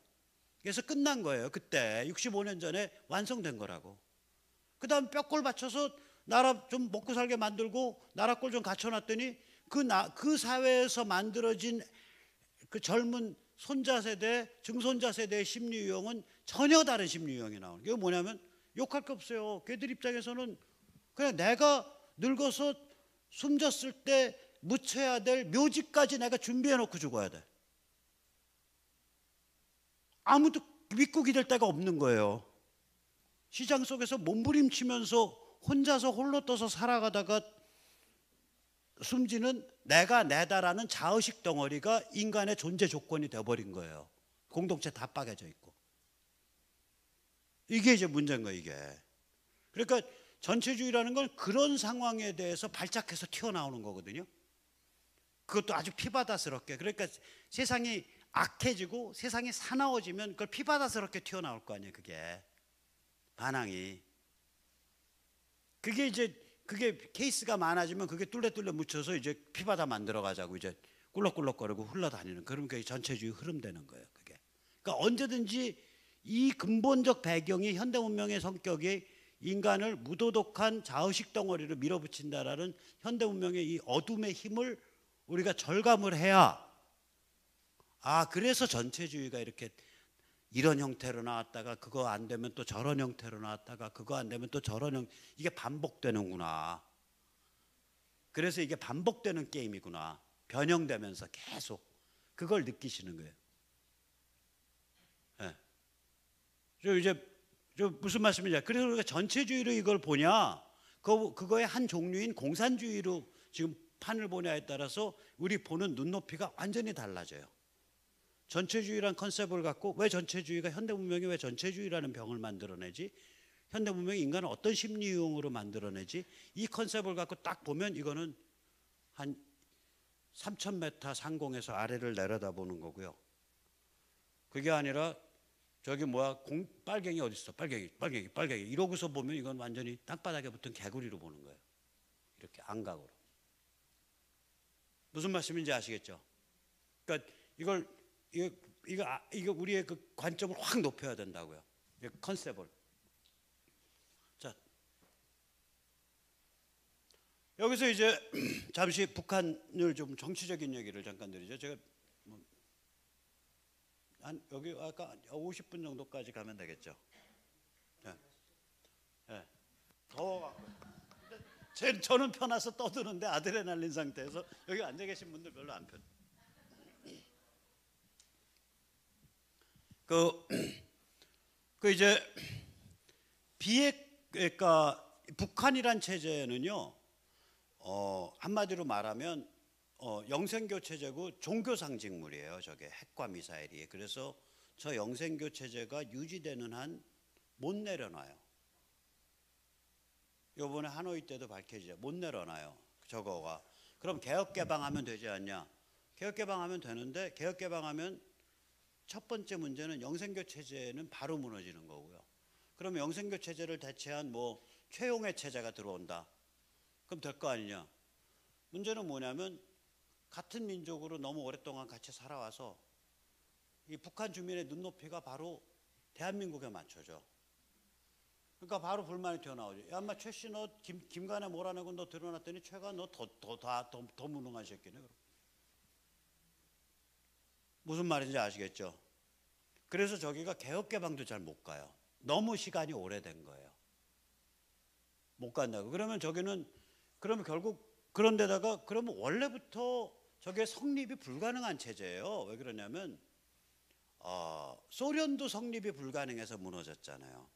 끝난 거예요. 그때 65년 전에 완성된 거라고. 그 다음 뼈골 받쳐서 나라 좀 먹고 살게 만들고 나라 꼴 좀 갖춰놨더니 그 사회에서 만들어진 그 젊은 손자 세대, 증손자 세대의 심리 유형은 전혀 다른 심리 유형이 나오는 게 뭐냐면 욕할 게 없어요. 걔들 입장에서는 그냥 내가 늙어서 숨졌을 때 묻혀야 될 묘지까지 내가 준비해 놓고 죽어야 돼. 아무도 믿고 기댈 데가 없는 거예요. 시장 속에서 몸부림치면서 혼자서 홀로 떠서 살아가다가 숨지는 내가 내다라는 자의식 덩어리가 인간의 존재 조건이 되어버린 거예요. 공동체 다 빠개져 있고. 이게 이제 문제인 거예요, 이게. 그러니까 전체주의라는 건 그런 상황에 대해서 발작해서 튀어나오는 거거든요. 그것도 아주 피바다스럽게. 그러니까 세상이 악해지고 세상이 사나워지면 그걸 피바다스럽게 튀어나올 거 아니에요, 그게. 반항이. 그게 케이스가 많아지면 그게 뚫레뚫레 묻혀서 이제 피바다 만들어 가자고 이제 꿀럭꿀럭거리고 흘러다니는, 그러면 그게 전체주의 흐름 되는 거예요, 그게. 그러니까 언제든지 이 근본적 배경이 현대 문명의 성격이 인간을 무도덕한 자의식 덩어리로 밀어붙인다라는 현대 문명의 이 어둠의 힘을 우리가 절감을 해야, 그래서 전체주의가 이렇게 이런 형태로 나왔다가 그거 안 되면 또 저런 형태로 나왔다가 그거 안 되면 또 저런 이게 반복되는구나. 그래서 이게 반복되는 게임이구나. 변형되면서 계속 그걸 느끼시는 거예요. 네. 저 무슨 말씀이냐? 그래서 우리가 전체주의로 이걸 보냐? 그거의 한 종류인 공산주의로 지금 판을 보냐에 따라서 우리 보는 눈높이가 완전히 달라져요. 전체주의란 컨셉을 갖고 왜 전체주의가, 현대 문명이 왜 전체주의라는 병을 만들어내지? 현대 문명이 인간을 어떤 심리 유형으로 만들어내지? 이 컨셉을 갖고 딱 보면 이거는 한 3,000m 상공에서 아래를 내려다보는 거고요. 그게 아니라 저기 빨갱이 어디 있어? 빨갱이 이러고서 보면 이건 완전히 땅바닥에 붙은 개구리로 보는 거예요. 이렇게 안각으로. 무슨 말씀인지 아시겠죠? 그러니까 이거 우리의 그 관점을 확 높여야 된다고요. 컨셉을. 자, 여기서 이제 잠시 북한을 좀 정치적인 얘기를 잠깐 드리죠. 제가 한 여기 아까 50분 정도까지 가면 되겠죠. 네. 네. 저는 편해서 떠드는데 아드레날린 상태에서 여기 앉아 계신 분들 별로 안 편. 그 이제 비핵 그러니까 북한이란 체제는요. 한마디로 말하면 영생교 체제고 종교 상징물이에요. 저게 핵과 미사일이. 그래서 저 영생교 체제가 유지되는 한 못 내려놔요. 요번에 하노이 때도 밝혀지죠. 못 내려놔요. 저거가. 그럼 개혁 개방하면 되지 않냐? 개혁 개방하면 되는데 개혁 개방하면 첫 번째 문제는 영생교 체제는 바로 무너지는 거고요. 그럼 영생교 체제를 대체한 뭐 최용의 체제가 들어온다. 그럼 될 거 아니냐? 문제는 뭐냐면 같은 민족으로 너무 오랫동안 같이 살아와서 이 북한 주민의 눈높이가 바로 대한민국에 맞춰져. 그러니까 바로 불만이 튀어나오죠. 야, 인마 최씨 너 김간에 몰아내고 너 드러났더니 최가 너 더 무능한 새끼네. 무슨 말인지 아시겠죠? 그래서 저기가 개혁 개방도 잘 못 가요. 너무 시간이 오래된 거예요. 못 간다고. 그러면 저기는 그러면 결국 그런데다가 그러면 원래부터 저게 성립이 불가능한 체제예요. 왜 그러냐면 소련도 성립이 불가능해서 무너졌잖아요.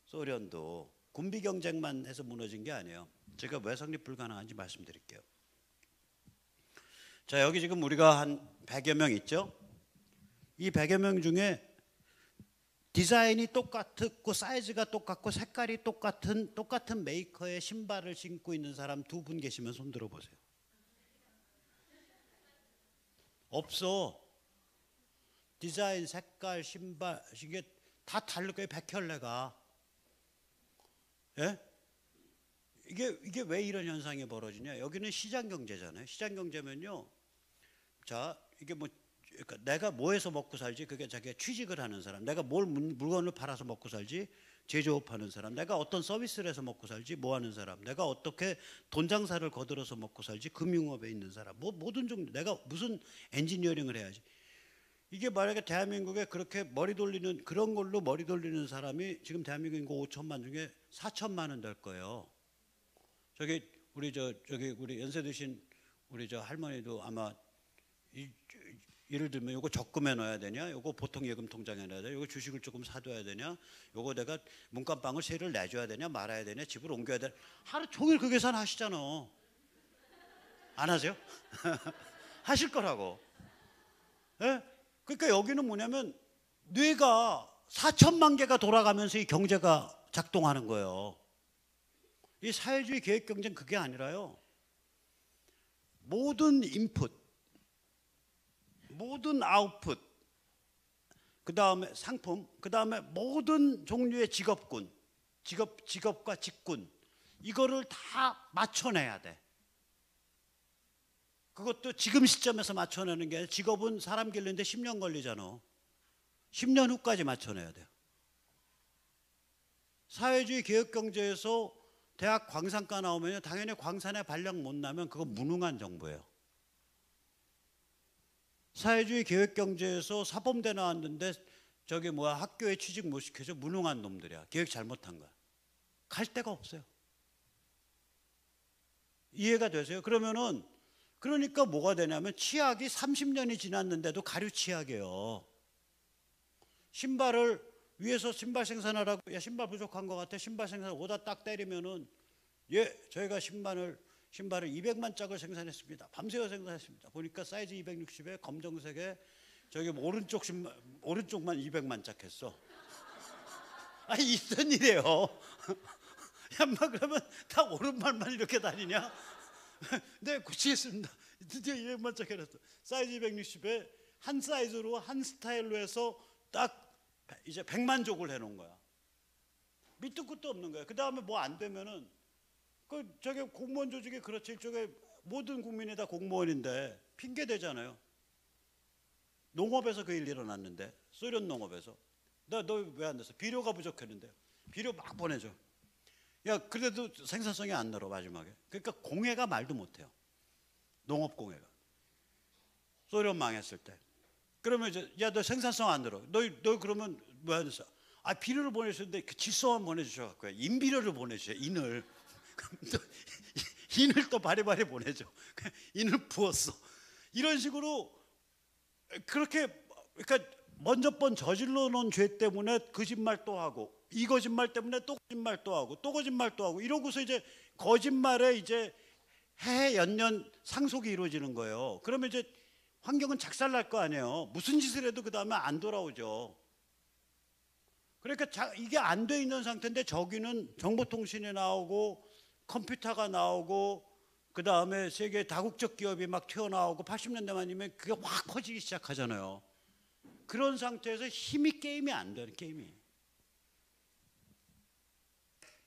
소련도 군비 경쟁만 해서 무너진 게 아니에요. 제가 왜 성립 불가능한지 말씀드릴게요. 자, 여기 지금 우리가 한 100여 명 있죠? 이 100여 명 중에 디자인이 똑같고 사이즈가 똑같고 색깔이 똑같은 메이커의 신발을 신고 있는 사람 2분 계시면 손 들어보세요. 없어. 디자인, 색깔, 신발 이게 다 다를 거예요. 백혈레가. 예? 이게 왜 이런 현상이 벌어지냐? 여기는 시장 경제잖아요. 시장 경제면요. 자, 이게 뭐 그러니까 내가 뭐해서 먹고 살지? 그게 자기가 취직을 하는 사람. 내가 뭘 물건을 팔아서 먹고 살지? 제조업하는 사람. 내가 어떤 서비스를 해서 먹고 살지? 뭐 하는 사람. 내가 어떻게 돈 장사를 거들어서 먹고 살지? 금융업에 있는 사람. 뭐 모든 종류. 내가 무슨 엔지니어링을 해야지. 이게 만약에 대한민국에 그렇게 머리 돌리는 그런 걸로 머리 돌리는 사람이 지금 대한민국 인구 5천만 중에 4천만은 될 거예요. 저기 우리 연세 드신 우리 저 할머니도 아마 예를 들면 요거 적금에 넣어야 되냐? 요거 보통 예금 통장에 넣어야 되냐? 요거 주식을 조금 사둬야 되냐? 요거 내가 문간방을 세를 내줘야 되냐? 말아야 되냐? 집을 옮겨야 되냐? 하루 종일 그 계산 하시잖아. 안 하세요? 하실 거라고. 예? 그러니까 여기는 뭐냐면 뇌가 4천만 개가 돌아가면서 이 경제가 작동하는 거예요. 이 사회주의 계획 경제는 그게 아니라요. 모든 인풋, 모든 아웃풋, 그 다음에 상품, 그 다음에 모든 종류의 직업과 직군, 이거를 다 맞춰내야 돼. 그것도 지금 시점에서 맞춰내는 게 아니라 직업은 사람 길르는데 10년 걸리잖아. 10년 후까지 맞춰내야 돼요. 사회주의 개혁경제에서 대학 광산과 나오면 당연히 광산에 발령 못 나면 그건 무능한 정부예요. 사회주의 개혁경제에서 사범대 나왔는데 저기 학교에 취직 못 시켜줘. 무능한 놈들이야. 계획 잘못한 거야. 갈 데가 없어요. 이해가 되세요? 그러니까 뭐가 되냐면 치약이 30년이 지났는데도 가류 치약이에요. 신발을 위에서 신발 생산하라고, 야 신발 부족한 것 같아. 신발 생산 오다 딱 때리면은 저희가 신발을 200만 짝을 생산했습니다. 밤새워 생산했습니다. 보니까 사이즈 260에 검정색에 저기 오른쪽만 200만 짝 했어. 아니 있던 일이에요. 야 인마 그러면 다 오른발만 이렇게 다니냐? 네, 고치겠습니다. 드디어 200만 짝 해놨어. 사이즈 260에 한 사이즈로 한 스타일로 해서 딱 이제 100만 족을 해놓은 거야. 밑도 끝도 없는 거야. 그 다음에 뭐 안 되면은 저게 공무원 조직이 그렇지. 일종의 모든 국민이 다 공무원인데 핑계 대잖아요. 농업에서 그 일 일어났는데 소련 농업에서 너 왜 안 됐어? 비료가 부족했는데 비료 막 보내줘. 야, 그래도 생산성이 안 늘어 마지막에. 그러니까 공해가 말도 못해요. 농업 공해가. 소련 망했을 때. 그러면 이제 야, 너 생산성 안 늘어. 너 그러면 뭐 하는 사? 아, 비료를 보내주는데 그 질소만 보내주셔갖고요. 인비료를 보내주세요. 인을. 그럼 또 인을 또 바리바리 보내줘. 인을 부었어. 이런 식으로 그렇게 그러니까 먼저 번 저질러 놓은 죄 때문에 거짓말 또 하고 이 거짓말 때문에 또 거짓말 또 하고 또 거짓말 또 하고 이러고서 이제 거짓말에 이제 해 연년 상속이 이루어지는 거예요. 그러면 이제 환경은 작살날 거 아니에요. 무슨 짓을 해도 그 다음에 안 돌아오죠. 그러니까 이게 안 돼 있는 상태인데 저기는 정보통신이 나오고 컴퓨터가 나오고 그 다음에 세계 다국적 기업이 막 튀어나오고 80년대만이면 그게 확 퍼지기 시작하잖아요. 그런 상태에서 힘이 게임이 안 되는 게임이.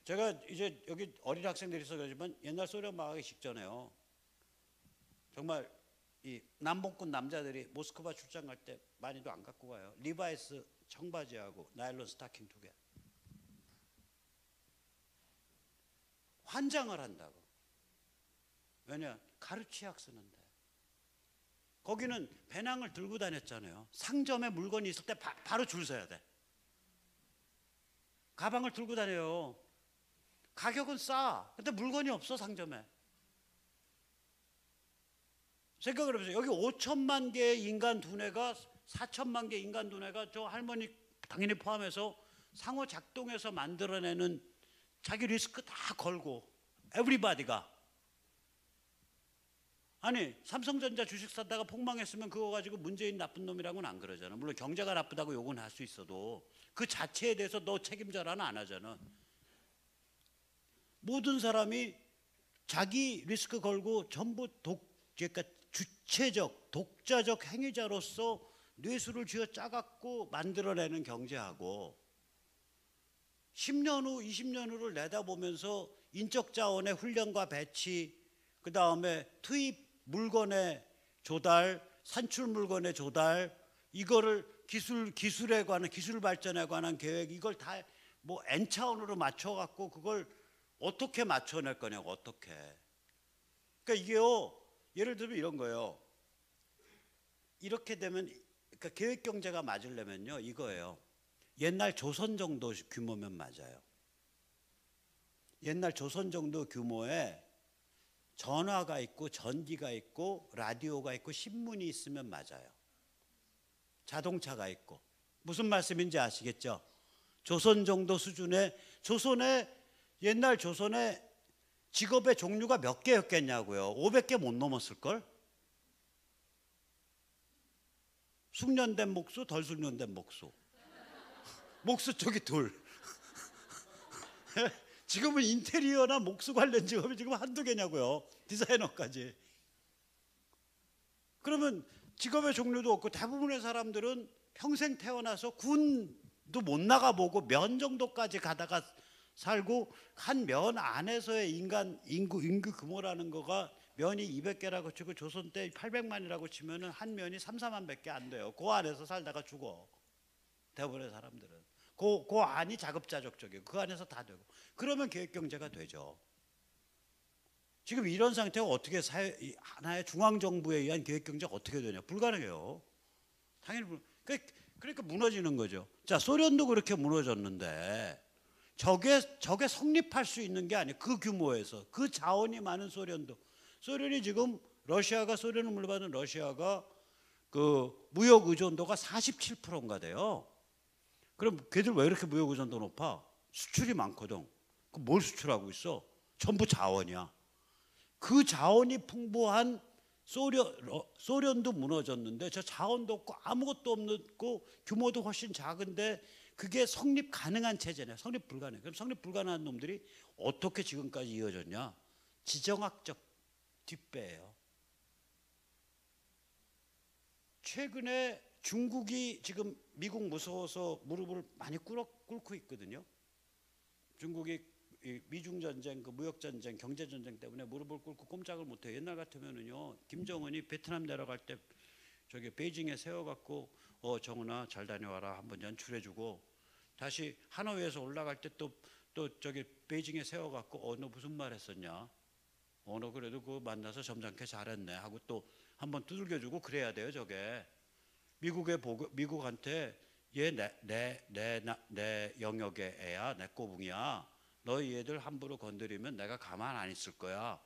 제가 이제 여기 어린 학생들이 있어 그러지만 옛날 소련 망하기 직전에요. 정말 이 남봉꾼 남자들이 모스크바 출장 갈 때 많이도 안 갖고 가요. 리바이스 청바지하고 나일론 스타킹 2개. 환장을 한다고. 왜냐? 가르치약 쓰는데. 거기는 배낭을 들고 다녔잖아요. 상점에 물건이 있을 때 바로 줄 서야 돼. 가방을 들고 다녀요. 가격은 싸. 근데 물건이 없어 상점에. 생각을 해보세요. 여기 5천만 개의 인간 두뇌가 4천만 개 인간 두뇌가 저 할머니 당연히 포함해서 상호 작동해서 만들어내는 자기 리스크 다 걸고 에브리바디가. 아니 삼성전자 주식 사다가 폭망했으면 그거 가지고 문재인 나쁜 놈이라고는 안 그러잖아. 물론 경제가 나쁘다고 욕은 할 수 있어도 그 자체에 대해서 너 책임져라는 안 하잖아. 모든 사람이 자기 리스크 걸고 전부 그러니까 주체적 독자적 행위자로서 뇌수를 쥐어 짜갖고 만들어내는 경제하고 10년 후 20년 후를 내다보면서 인적 자원의 훈련과 배치 그 다음에 투입 물건의 조달 산출 물건의 조달 이거를 기술에 관한 기술 발전에 관한 계획 이걸 다 뭐 N 차원으로 맞춰갖고 그걸 어떻게 맞춰낼 거냐고 어떻게. 그러니까 이게요. 예를 들면 이런 거예요. 이렇게 되면 그러니까 계획 경제가 맞으려면요 이거예요. 옛날 조선 정도 규모면 맞아요. 옛날 조선 정도 규모에 전화가 있고 전기가 있고 라디오가 있고 신문이 있으면 맞아요. 자동차가 있고. 무슨 말씀인지 아시겠죠? 조선 정도 수준의 옛날 조선의 직업의 종류가 몇 개였겠냐고요. 500개 못 넘었을걸? 숙련된 목수, 덜 숙련된 목수. 목수 쪽이 둘. 지금은 인테리어나 목수 관련 직업이 지금 한두 개냐고요. 디자이너까지. 그러면 직업의 종류도 없고 대부분의 사람들은 평생 태어나서 군도 못 나가보고 면 정도까지 가다가 살고 한 면 안에서의 인구 규모라는 거가 면이 200개라고 치고 조선 때 800만이라고 치면은 한 면이 3, 4만 밖에 안 돼요. 그 안에서 살다가 죽어. 대부분의 사람들은. 그 안이 자급자족적이에요. 그 안에서 다 되고. 그러면 계획경제가 되죠. 지금 이런 상태가 어떻게 하나의 중앙정부에 의한 계획경제가 어떻게 되냐. 불가능해요. 당연히 그러니까 무너지는 거죠. 자, 소련도 그렇게 무너졌는데 저게 성립할 수 있는 게 아니에요. 그 규모에서 그 자원이 많은 소련이 지금 소련을 물려받은 러시아가 그 무역 의존도가 47%인가 돼요. 그럼 걔들 왜 이렇게 무역 의존도 높아? 수출이 많거든. 그 뭘 수출하고 있어? 전부 자원이야. 그 자원이 풍부한 소련도 무너졌는데 저 자원도 없고 아무것도 없고 규모도 훨씬 작은데 그게 성립 가능한 체제네. 성립 불가능해. 그럼 성립 불가능한 놈들이 어떻게 지금까지 이어졌냐? 지정학적 뒷배예요. 최근에 중국이 지금 미국 무서워서 무릎을 많이 꿇고 있거든요. 중국이 미중 전쟁, 그 무역 전쟁, 경제 전쟁 때문에 무릎을 꿇고 꼼짝을 못해요. 옛날 같으면은요, 김정은이 베트남 내려갈 때 저기 베이징에 세워갖고 정은아 잘 다녀와라 한번 연출해주고 다시 하노이에서 올라갈 때 또 또 저기 베이징에 세워갖고 너 무슨 말 했었냐? 너 그래도 그 만나서 점잖게 잘했네 하고 또 한번 두들겨주고 그래야 돼요. 저게 미국한테 얘 내 영역의 애야, 내 꼬붕이야. 너희 얘들 함부로 건드리면 내가 가만 안 있을 거야.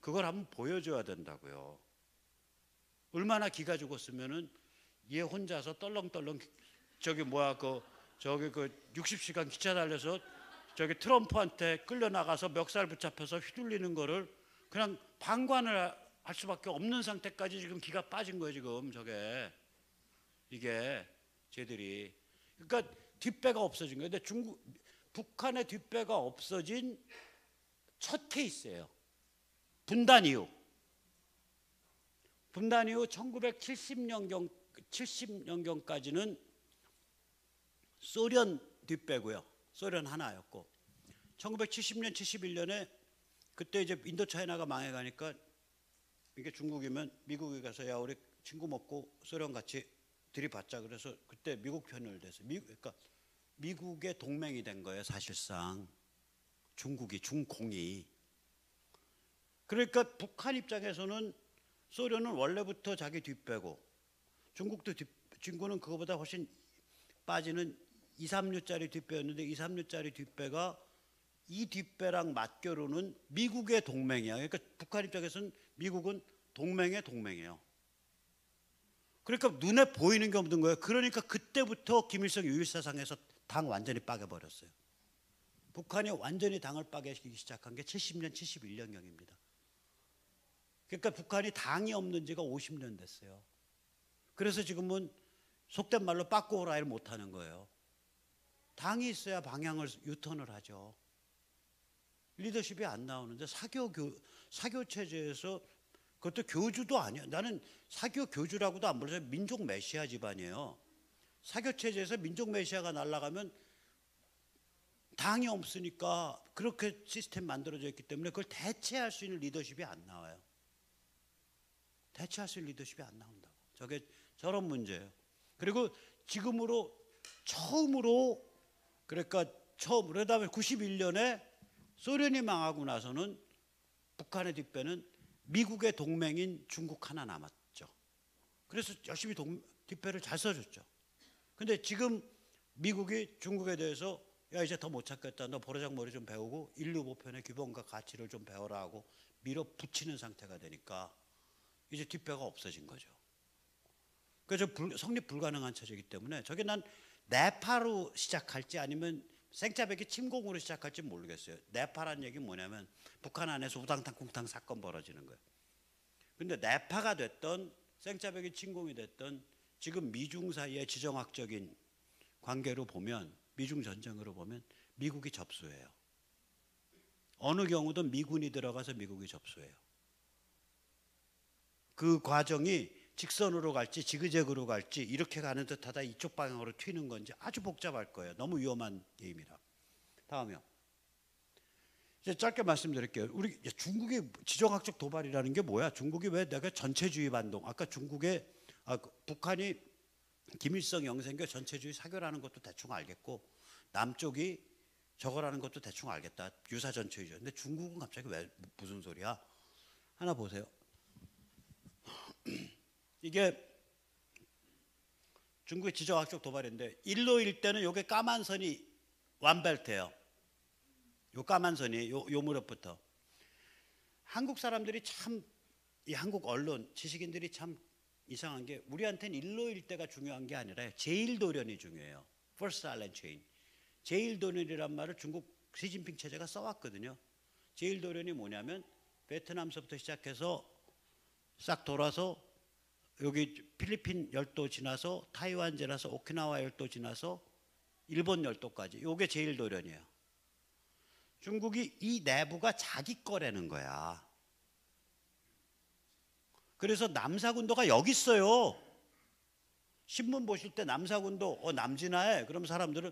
그걸 한번 보여줘야 된다고요. 얼마나 기가 죽었으면은 얘 혼자서 떨렁떨렁 저기 저기 60시간 기차 달려서 저기 트럼프한테 끌려 나가서 멱살 붙잡혀서 휘둘리는 거를 그냥 방관을 할 수밖에 없는 상태까지 지금 기가 빠진 거예요. 지금 저게 이게 쟤들이 그러니까 뒷배가 없어진 거예요. 근데 북한의 뒷배가 없어진 첫 케이스예요. 분단 이후 70년경까지는 소련 뒷배고요. 소련 하나였고 1970년 71년에 그때 이제 인도차이나가 망해가니까 이게 중국이면 미국이 가서 야 우리 친구 먹고 소련 같이 들이받자 그래서 그때 미국 편을 돼서 그러니까 미국의 동맹이 된 거예요. 사실상 중공이. 그러니까 북한 입장에서는 소련은 원래부터 자기 뒷배고 중국은 그거보다 훨씬 빠지는 2, 3류짜리 뒷배였는데 2, 3류짜리 뒷배가 이 뒷배랑 맞겨루는 미국의 동맹이야. 그러니까 북한 입장에서는 미국은 동맹의 동맹이에요. 그러니까 눈에 보이는 게 없는 거예요. 그러니까 그때부터 김일성 유일사상에서 당 완전히 빠개버렸어요. 북한이 완전히 당을 빠개시키기 시작한 게 70년, 71년경입니다. 그러니까 북한이 당이 없는 지가 50년 됐어요. 그래서 지금은 속된 말로 빠꾸호라이를 못하는 거예요. 당이 있어야 방향을 유턴을 하죠. 리더십이 안 나오는데 사교 체제에서 그것도 교주도 아니야. 나는 사교 교주라고도 안 불러요. 민족 메시아 집안이에요. 사교 체제에서 민족 메시아가 날아가면 당이 없으니까 그렇게 시스템 만들어져 있기 때문에 그걸 대체할 수 있는 리더십이 안 나와요. 대체할 수 있는 리더십이 안 나온다고. 저게 저런 문제예요. 그리고 지금으로 처음으로 그다음에 91년에 소련이 망하고 나서는 북한의 뒷배는 미국의 동맹인 중국 하나 남았죠. 그래서 열심히 뒷배를 잘 써줬죠. 근데 지금 미국이 중국에 대해서 야 이제 더 못 찾겠다. 너 버르장머리 좀 배우고 인류 보편의 기본과 가치를 좀 배워라 하고 밀어붙이는 상태가 되니까 이제 뒷배가 없어진 거죠. 그래서 성립 불가능한 체제이기 때문에 저게 난 네파로 시작할지 아니면 생짜배기 침공으로 시작할지 모르겠어요. 네파란 얘기는 뭐냐면 북한 안에서 우당탕 쿵탕 사건 벌어지는 거예요. 근데 네파가 됐던 생짜배기 침공이 됐던 지금 미중 사이의 지정학적인 관계로 보면 미중 전쟁으로 보면 미국이 접수해요. 어느 경우도 미군이 들어가서 미국이 접수해요. 그 과정이 직선으로 갈지 지그재그로 갈지 이렇게 가는 듯하다 이쪽 방향으로 튀는 건지 아주 복잡할 거예요. 너무 위험한 게임이라. 다음이요. 이제 짧게 말씀드릴게요. 우리 중국의 지정학적 도발이라는 게 뭐야? 중국이 왜 내가 전체주의 반동? 아까 북한이 김일성 영생교 전체주의 사교라는 것도 대충 알겠고 남쪽이 저거라는 것도 대충 알겠다. 유사 전체주의. 근데 중국은 갑자기 왜 무슨 소리야? 하나 보세요. 이게 중국의 지정학적 도발인데 일로일 때는 요게 까만 선이 완벨트예요. 요 까만 선이 요 무렵부터 한국 사람들이 참 이 한국 언론 지식인들이 참 이상한 게 우리한테는 일로일 때가 중요한 게 아니라 제1도련이 중요해요. First Island Chain. 제1도련이란 말을 중국 시진핑 체제가 써왔거든요. 제1도련이 뭐냐면 베트남서부터 시작해서 싹 돌아서 여기 필리핀 열도 지나서 타이완 지나서 오키나와 열도 지나서 일본 열도까지 요게 제1도련이에요. 중국이 이 내부가 자기 거라는 거야. 그래서 남사군도가 여기 있어요. 신문 보실 때 남사군도 남진아에 그럼 사람들은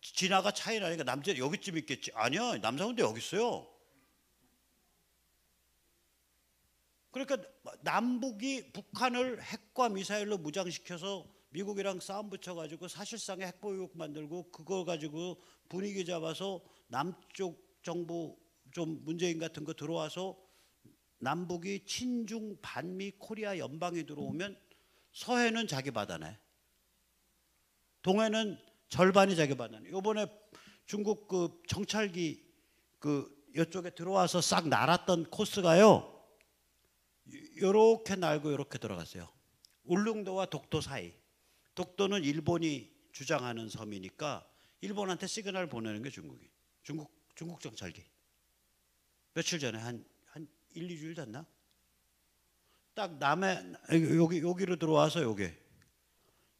진아가 차이나니까 남진 여기쯤 있겠지. 아니야, 남사군도 여기 있어요. 그러니까 남북이 북한을 핵과 미사일로 무장시켜서 미국이랑 싸움 붙여가지고 사실상의 핵보유국 만들고 그거 가지고 분위기 잡아서 남쪽 정부 좀 문재인 같은 거 들어와서 남북이 친중 반미 코리아 연방이 들어오면 서해는 자기 바다네, 동해는 절반이 자기 바다네. 이번에 중국 그 정찰기 그 이쪽에 들어와서 싹 날았던 코스가요, 요렇게 날고 요렇게 들어갔어요. 울릉도와 독도 사이. 독도는 일본이 주장하는 섬이니까 일본한테 시그널 보내는 게 중국이. 중국 정찰기. 며칠 전에 한 1, 2주일 됐나? 딱 남해 여기로 들어와서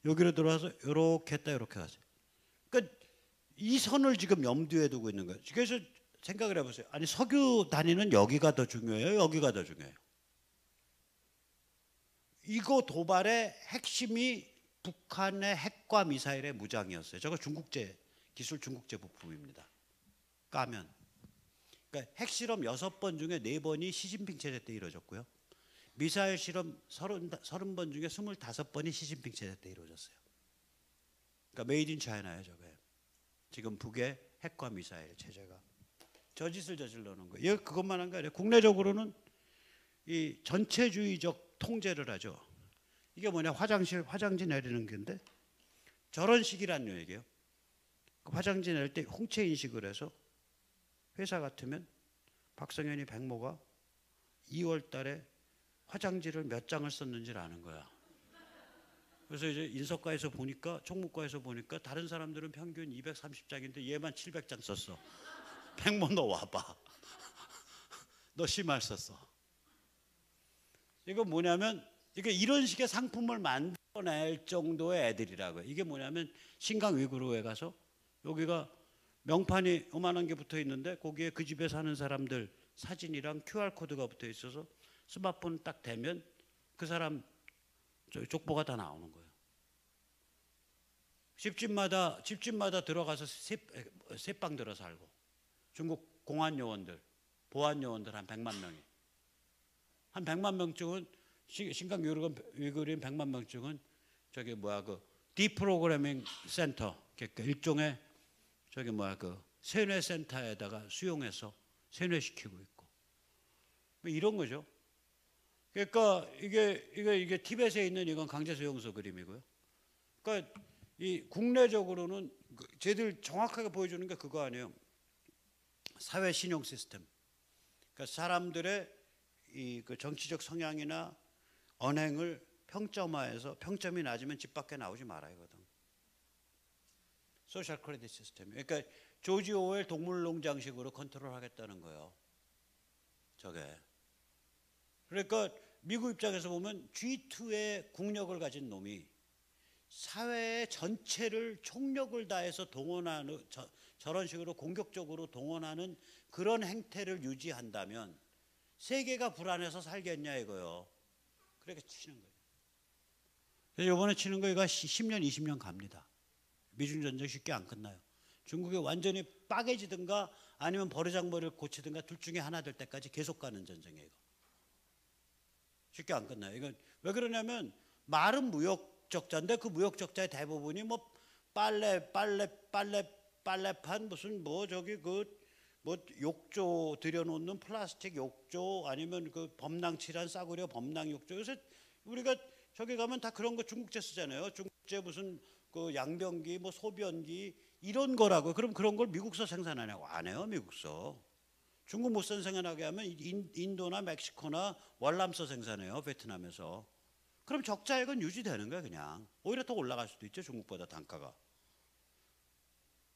여기로 들어와서 요렇게 했다 요렇게 갔어요. 그러니까 이 선을 지금 염두에 두고 있는 거예요. 그래서 생각을 해보세요. 아니 석유 단위는 여기가 더 중요해요, 여기가 더 중요해요? 이거 도발의 핵심이 북한의 핵과 미사일의 무장이었어요. 저거 중국제 기술, 중국제 부품입니다. 까면. 그러니까 핵실험 6번 중에 4번이 시진핑 체제 때 이루어졌고요. 미사일 실험 30번 중에 25번이 시진핑 체제 때 이루어졌어요. 그러니까 메이드 인 차이나예요, 저게. 지금 북의 핵과 미사일 체제가 저 짓을 저질러 놓은 거예요. 그것만 한 게 아니라 국내적으로는 이 전체주의적 통제를 하죠. 이게 뭐냐, 화장지 내리는 건데 저런 식이란 얘기예요. 화장지 낼 때 홍채 인식을 해서 회사 같으면 박성현이 백모가 2월 달에 화장지를 몇 장을 썼는지를 아는 거야. 그래서 이제 인석과에서 보니까, 총무과에서 보니까 다른 사람들은 평균 230장인데 얘만 700장 썼어. 백모 너 와봐. 너 심할 썼어. 이거 뭐냐면 이게 이런 식의 상품을 만들어낼 정도의 애들이라고요. 이게 뭐냐면 신강 위구르에 가서 여기가 명판이 요만한 게 붙어 있는데 거기에 그 집에 사는 사람들 사진이랑 QR코드가 붙어 있어서 스마트폰 딱 대면 그 사람 족보가 다 나오는 거예요. 집집마다 들어가서 새빵 들어 살고, 중국 공안 요원들, 보안 요원들 한 100만 명이, 한 100만 명쯤은 신강 위구르인 100만 명쯤은 저기 뭐야 그 디프로그래밍 센터, 그러니까 일종의 저기 뭐야 그 세뇌 센터에다가 수용해서 세뇌시키고 있고 뭐 이런 거죠. 그러니까 이게 티벳에 있는 이건 강제수용소 그림이고요. 그러니까 이 국내적으로는 쟤들 정확하게 보여주는 게 그거 아니에요. 사회 신용 시스템. 그러니까 사람들의 이 그 정치적 성향이나 언행을 평점화해서 평점이 낮으면 집 밖에 나오지 말아야거든. 소셜 크레딧 시스템. 그러니까 조지 오웰 동물농장식으로 컨트롤하겠다는 거예요. 저게. 그러니까 미국 입장에서 보면 G2의 국력을 가진 놈이 사회 전체를 총력을 다해서 동원하는 저런 식으로 공격적으로 동원하는 그런 행태를 유지한다면 세계가 불안해서 살겠냐 이거요. 그렇게 치는 거예요. 그래서 이번에 치는 거 이거 10년 20년 갑니다. 미중 전쟁 쉽게 안 끝나요. 중국이 완전히 빠개지든가 아니면 버르장머리를 고치든가 둘 중에 하나 될 때까지 계속 가는 전쟁이에요. 이거. 쉽게 안 끝나요. 이건 왜 그러냐면 말은 무역 적자인데 그 무역 적자의 대부분이 뭐 빨래판 무슨 뭐 저기 그 뭐 욕조 들여놓는 플라스틱 욕조 아니면 그 범랑칠한 싸구려 범랑 욕조. 요새 우리가 저기 가면 다 그런 거 중국제 쓰잖아요. 중국제 무슨 그 양변기 뭐 소변기 이런 거라고. 그럼 그런 걸 미국서 생산하냐고. 안 해요, 미국서. 중국 못 생산하게 하면 인도나 멕시코나 월남서 생산해요, 베트남에서. 그럼 적자액은 유지되는 거야 그냥. 오히려 더 올라갈 수도 있죠, 중국보다 단가가.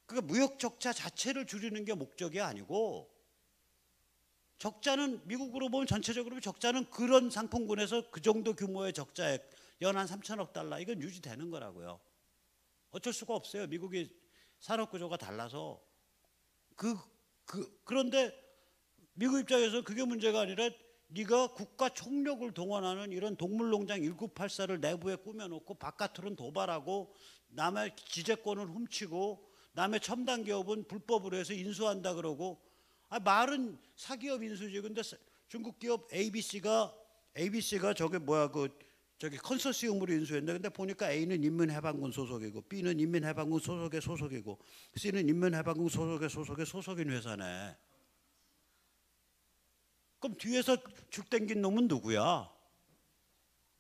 그러니까 무역 적자 자체를 줄이는 게 목적이 아니고, 적자는 미국으로 보면 전체적으로 적자는 그런 상품군에서 그 정도 규모의 적자액 연한 3천억 달러 이건 유지되는 거라고요. 어쩔 수가 없어요. 미국이 산업 구조가 달라서. 그런데 미국 입장에서 그게 문제가 아니라 네가 국가 총력을 동원하는 이런 동물농장 1984를 내부에 꾸며놓고 바깥으로는 도발하고 남의 지재권을 훔치고 남의 첨단 기업은 불법으로 해서 인수한다 그러고, 말은 사기업 인수지. 근데 중국 기업 ABC가 저게 뭐야 그 저기 컨소시엄으로 인수했는데 근데 보니까 A는 인민해방군 소속이고 B는 인민해방군 소속의 소속이고 C는 인민해방군 소속의 소속인 회사네. 그럼 뒤에서 죽 땡긴 놈은 누구야?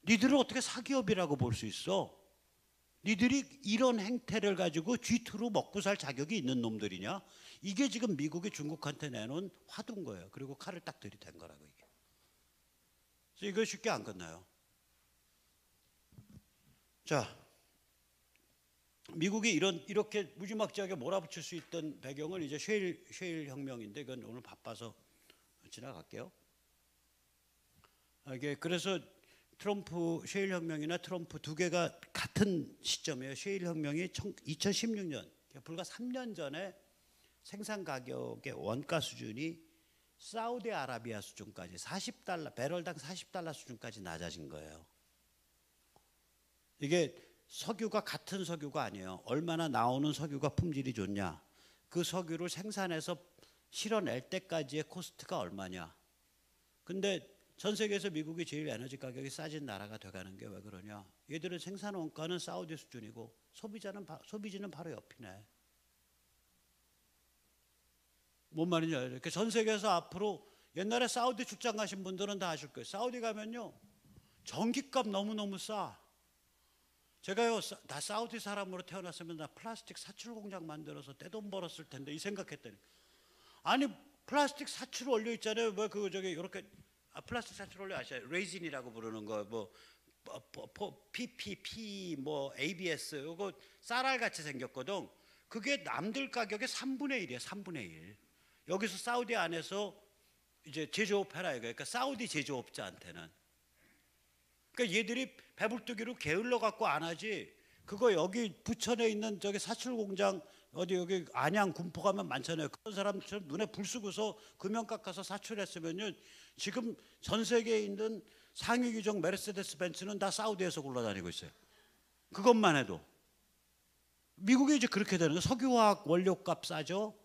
니들을 어떻게 사기업이라고 볼 수 있어? 니들이 이런 행태를 가지고 G2로 먹고 살 자격이 있는 놈들이냐? 이게 지금 미국이 중국한테 내놓은 화두인 거예요. 그리고 칼을 딱 들이댄 거라고 이게. 그래서 이거 쉽게 안 끝나요. 자, 미국이 이렇게 무지막지하게 몰아붙일 수 있던 배경은 이제 셰일 혁명인데 그건 오늘 바빠서 지나갈게요. 이게 그래서 트럼프 셰일 혁명이나 트럼프 두 개가 같은 시점이에요. 셰일 혁명이 2016년 불과 3년 전에 생산 가격의 원가 수준이 사우디아라비아 수준까지 40달러 배럴당 40달러 수준까지 낮아진 거예요. 이게 석유가 같은 석유가 아니에요. 얼마나 나오는 석유가 품질이 좋냐. 그 석유를 생산해서 실어낼 때까지의 코스트가 얼마냐. 근데 전 세계에서 미국이 제일 에너지 가격이 싸진 나라가 돼가는 게 왜 그러냐. 얘들은 생산 원가는 사우디 수준이고 소비지는 바로 옆이네. 뭔 말인지 알죠? 그러니까 전 세계에서 앞으로 옛날에 사우디 출장 가신 분들은 다 아실 거예요. 사우디 가면요 전기값 너무너무 싸. 제가요 다 사우디 사람으로 태어났으면 나 플라스틱 사출 공장 만들어서 떼돈 벌었을 텐데 이 생각했더니 아니 플라스틱 사출 올려 있잖아요. 뭐 그 저기 이렇게 플라스틱 사출 올려 아시죠? 레이진이라고 부르는 거 뭐 PPP 뭐 ABS 이거 쌀알 같이 생겼거든. 그게 남들 가격의 3분의 1이야. 3분의 1. 여기서 사우디 안에서 이제 제조업해라 이거. 그러니까 사우디 제조업자한테는. 그러니까 얘들이 배불뚝이로 게을러 갖고 안 하지. 그거 여기 부천에 있는 저기 사출 공장 어디 여기 안양 군포 가면 많잖아요. 그런 사람처럼 눈에 불 쓰고서 금연 깎아서 사출했으면요. 지금 전 세계에 있는 상위 규정 메르세데스 벤츠는 다 사우디에서 굴러다니고 있어요. 그것만 해도. 미국이 이제 그렇게 되는 거예요. 석유화학 원료값 싸죠.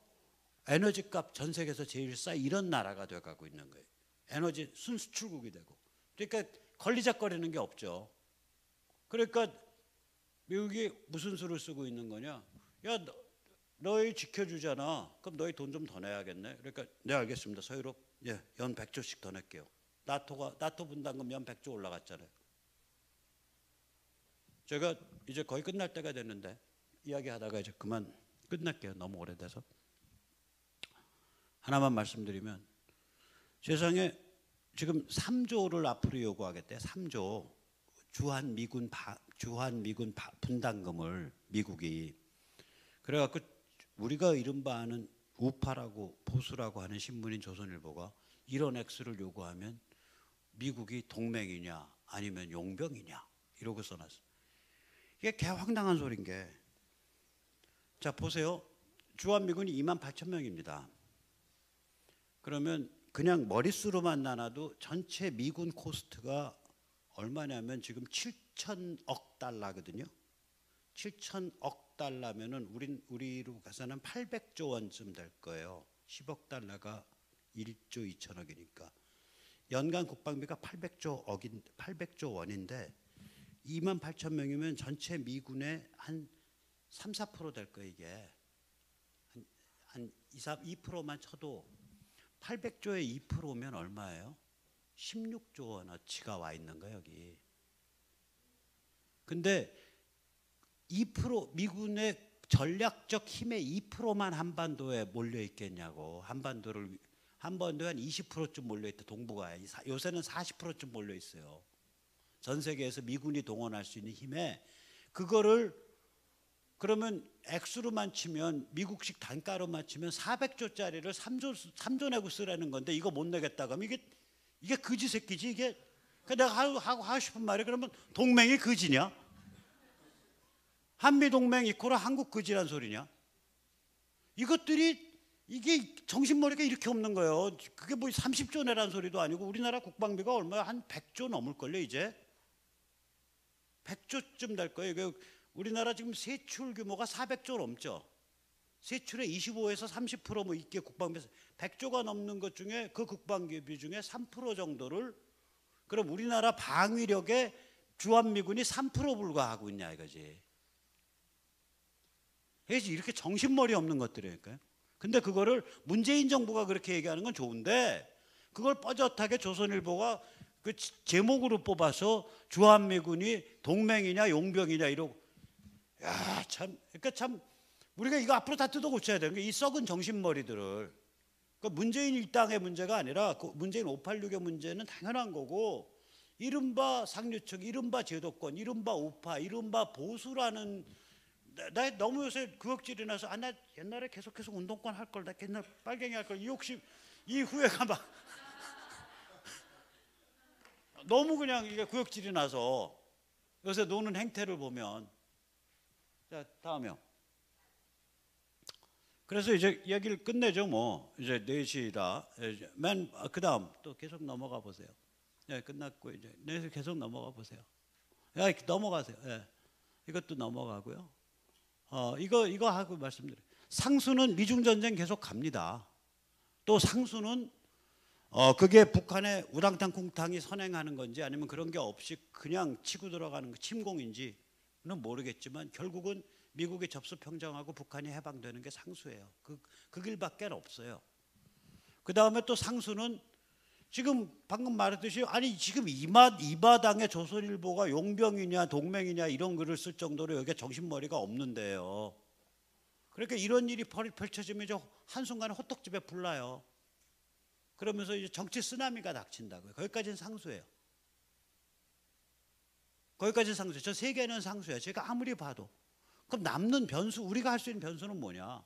에너지값 전 세계에서 제일 싸. 이런 나라가 돼가고 있는 거예요. 에너지 순수출국이 되고. 그러니까 걸리적거리는 게 없죠. 그러니까 미국이 무슨 수를 쓰고 있는 거냐? 야, 너희 지켜주잖아. 그럼 너희 돈 좀 더 내야겠네. 그러니까 네 알겠습니다. 서유럽 예, 연 100조씩 더 낼게요. 나토 분담금 연 100조 올라갔잖아요. 제가 이제 거의 끝날 때가 됐는데 이야기하다가 이제 그만 끝낼게요. 너무 오래돼서. 하나만 말씀드리면 세상에 지금 3조를 앞으로 요구하겠대. 3조 주한미군 분담금을 미국이. 그래갖고 우리가 이른바 하는 우파라고 보수라고 하는 신문인 조선일보가 이런 액수를 요구하면 미국이 동맹이냐 아니면 용병이냐 이러고 써놨어. 이게 개황당한 소린 게. 자 보세요. 주한미군이 28,000명입니다. 그러면 그냥 머릿수로만 나눠도 전체 미군 코스트가 얼마냐면 지금 7천억 달러거든요. 7천억 달러면은 우리로 가서는 800조 원쯤 될 거예요. 10억 달러가 1조 2천억이니까 연간 국방비가 800조 원인데 28,000명이면 전체 미군의 한 3, 4% 될 거예요. 이게 한 2%만 쳐도 800조의 2%면 얼마예요? 16조 원어치가 와 있는 거예요 여기. 근데 2% 미군의 전략적 힘의 2%만 한반도에 몰려 있겠냐고. 한반도에 한 20%쯤 몰려 있다. 동북아에 요새는 40%쯤 몰려 있어요. 전 세계에서 미군이 동원할 수 있는 힘에 그거를 그러면 액수로만 치면 미국식 단가로만 치면 400조짜리를 3조 내고 쓰라는 건데 이거 못 내겠다고 하면 이게 거지 새끼지 이게. 내가 하고 싶은 말이 그러면 동맹이 거지냐? 한미동맹 이코라 한국 거지란 소리냐? 이것들이 이게 정신머리가 이렇게 없는 거예요. 그게 뭐 30조 내라는 소리도 아니고 우리나라 국방비가 얼마야? 한 100조 넘을걸요 이제. 100조쯤 될 거예요. 우리나라 지금 세출 규모가 400조 넘죠. 세출의 25에서 30%뭐 있게 국방비 100조가 넘는 것 중에 그 국방비 중에 3% 정도를 그럼 우리나라 방위력의 주한미군이 3% 불과하고 있냐 이거지. 그래서 이렇게 정신머리 없는 것들이니까요. 근데 그거를 문재인 정부가 그렇게 얘기하는 건 좋은데 그걸 뻐젓하게 조선일보가 그 제목으로 뽑아서 주한미군이 동맹이냐 용병이냐 이러고, 야, 참, 그러니까 참 우리가 이거 앞으로 다 뜯어 고쳐야 되는 게 이 썩은 정신머리들을. 그러니까 문재인 일당의 문제가 아니라 그 문재인 586의 문제는 당연한 거고, 이른바 상류층, 이른바 제도권, 이른바 우파, 이른바 보수라는, 나 너무 요새 구역질이 나서 나 옛날에 계속해서 운동권 할 걸, 나 옛날 빨갱이 할 걸, 이 욕심, 이 후회가 막 너무 그냥 이게 구역질이 나서 요새 노는 행태를 보면. 자, 다음이요. 그래서 이제 얘기를 끝내죠. 뭐 이제 4시라 맨 그다음 또 계속 넘어가 보세요. 예, 끝났고 이제 4시 계속 넘어가 보세요. 야, 넘어가세요. 예. 이것도 넘어가고요. 이거 하고 말씀드려요. 상수는 미중 전쟁 계속 갑니다. 또 상수는 그게 북한의 우당탕 쿵탕이 선행하는 건지 아니면 그런 게 없이 그냥 치고 들어가는 침공인지는 모르겠지만 결국은 미국이 접수 평정하고 북한이 해방되는 게 상수예요. 그 길밖에 없어요. 그 다음에 또 상수는 지금 방금 말했듯이 아니 지금 이 마당에 조선일보가 용병이냐 동맹이냐 이런 글을 쓸 정도로 여기에 정신머리가 없는데요. 그러니까 이런 일이 펼쳐지면 한순간에 호떡집에 불나요. 그러면서 이제 정치 쓰나미가 닥친다고요. 거기까지는 상수예요. 거기까지는 상수예요. 저 세 개는 상수예요. 제가 아무리 봐도. 그럼 남는 변수, 우리가 할 수 있는 변수는 뭐냐?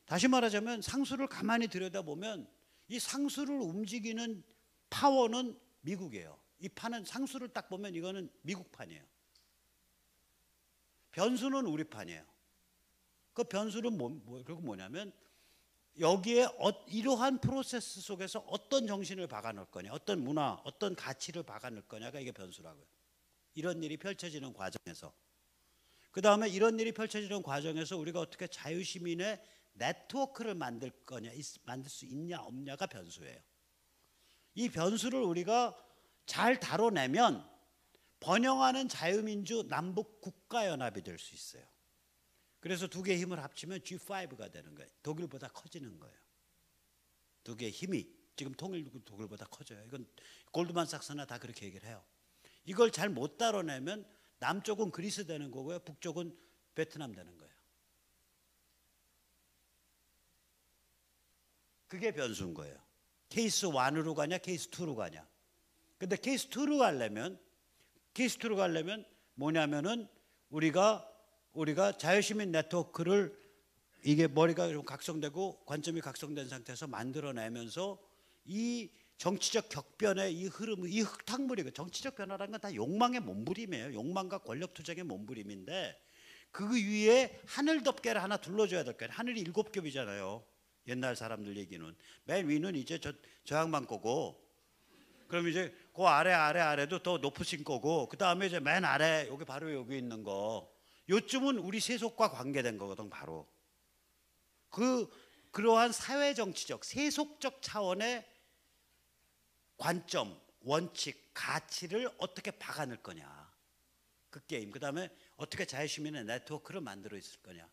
다시 말하자면 상수를 가만히 들여다보면 이 상수를 움직이는 파워는 미국이에요. 이 판은 상수를 딱 보면 이거는 미국 판이에요. 변수는 우리 판이에요. 그 변수는 뭐냐면 여기에 이러한 프로세스 속에서 어떤 정신을 박아넣을 거냐, 어떤 문화, 어떤 가치를 박아넣을 거냐가 이게 변수라고요. 이런 일이 펼쳐지는 과정에서. 그 다음에 이런 일이 펼쳐지는 과정에서 우리가 어떻게 자유시민의 네트워크를 만들 거냐, 만들 수 있냐 없냐가 변수예요. 이 변수를 우리가 잘 다뤄내면 번영하는 자유민주 남북 국가연합이 될 수 있어요. 그래서 두 개의 힘을 합치면 G5가 되는 거예요. 독일보다 커지는 거예요. 두 개의 힘이 지금 독일보다 커져요. 이건 골드만삭스나 다 그렇게 얘기를 해요. 이걸 잘 못 다뤄내면 남쪽은 그리스 되는 거고요. 북쪽은 베트남 되는 거예요. 그게 변수인 거예요. 케이스 1으로 가냐 케이스 2로 가냐. 근데 케이스 2로 가려면 뭐냐면은 우리가 자유시민 네트워크를 이게 머리가 좀 각성되고 관점이 각성된 상태에서 만들어내면서 이 정치적 격변의 이 흐름, 이 흙탕물이, 정치적 변화라는 건 다 욕망의 몸부림이에요. 욕망과 권력 투쟁의 몸부림인데 그 위에 하늘 덮개를 하나 둘러줘야 될 거예요. 하늘이 7겹이잖아요. 옛날 사람들 얘기는. 맨 위는 이제 저 양반 거고, 그럼 이제 그 아래도 더 높으신 거고, 그 다음에 이제 맨 아래 여기 바로 여기 있는 거, 요쯤은 우리 세속과 관계된 거거든. 바로 그러한 사회 정치적 세속적 차원의 관점, 원칙, 가치를 어떻게 박아넣을 거냐, 그 게임. 그 다음에 어떻게 자유시민의 네트워크를 만들어 있을 거냐,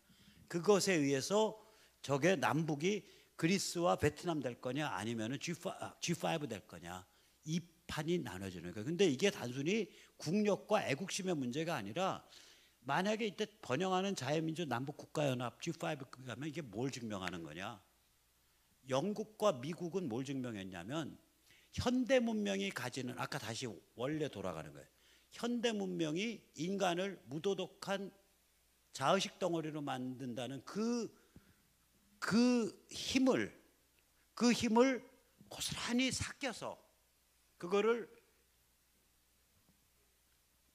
그것에 의해서 저게 남북이 그리스와 베트남 될 거냐 아니면은 G5 될 거냐, 이 판이 나눠지는 거예요. 근데 이게 단순히 국력과 애국심의 문제가 아니라 만약에 이때 번영하는 자유민주 남북 국가연합 G5 가면 이게 뭘 증명하는 거냐? 영국과 미국은 뭘 증명했냐면 현대 문명이 가지는, 아까 다시 원래 돌아가는 거예요. 현대 문명이 인간을 무도덕한 자의식 덩어리로 만든다는 그 힘을 고스란히 삭혀서 그거를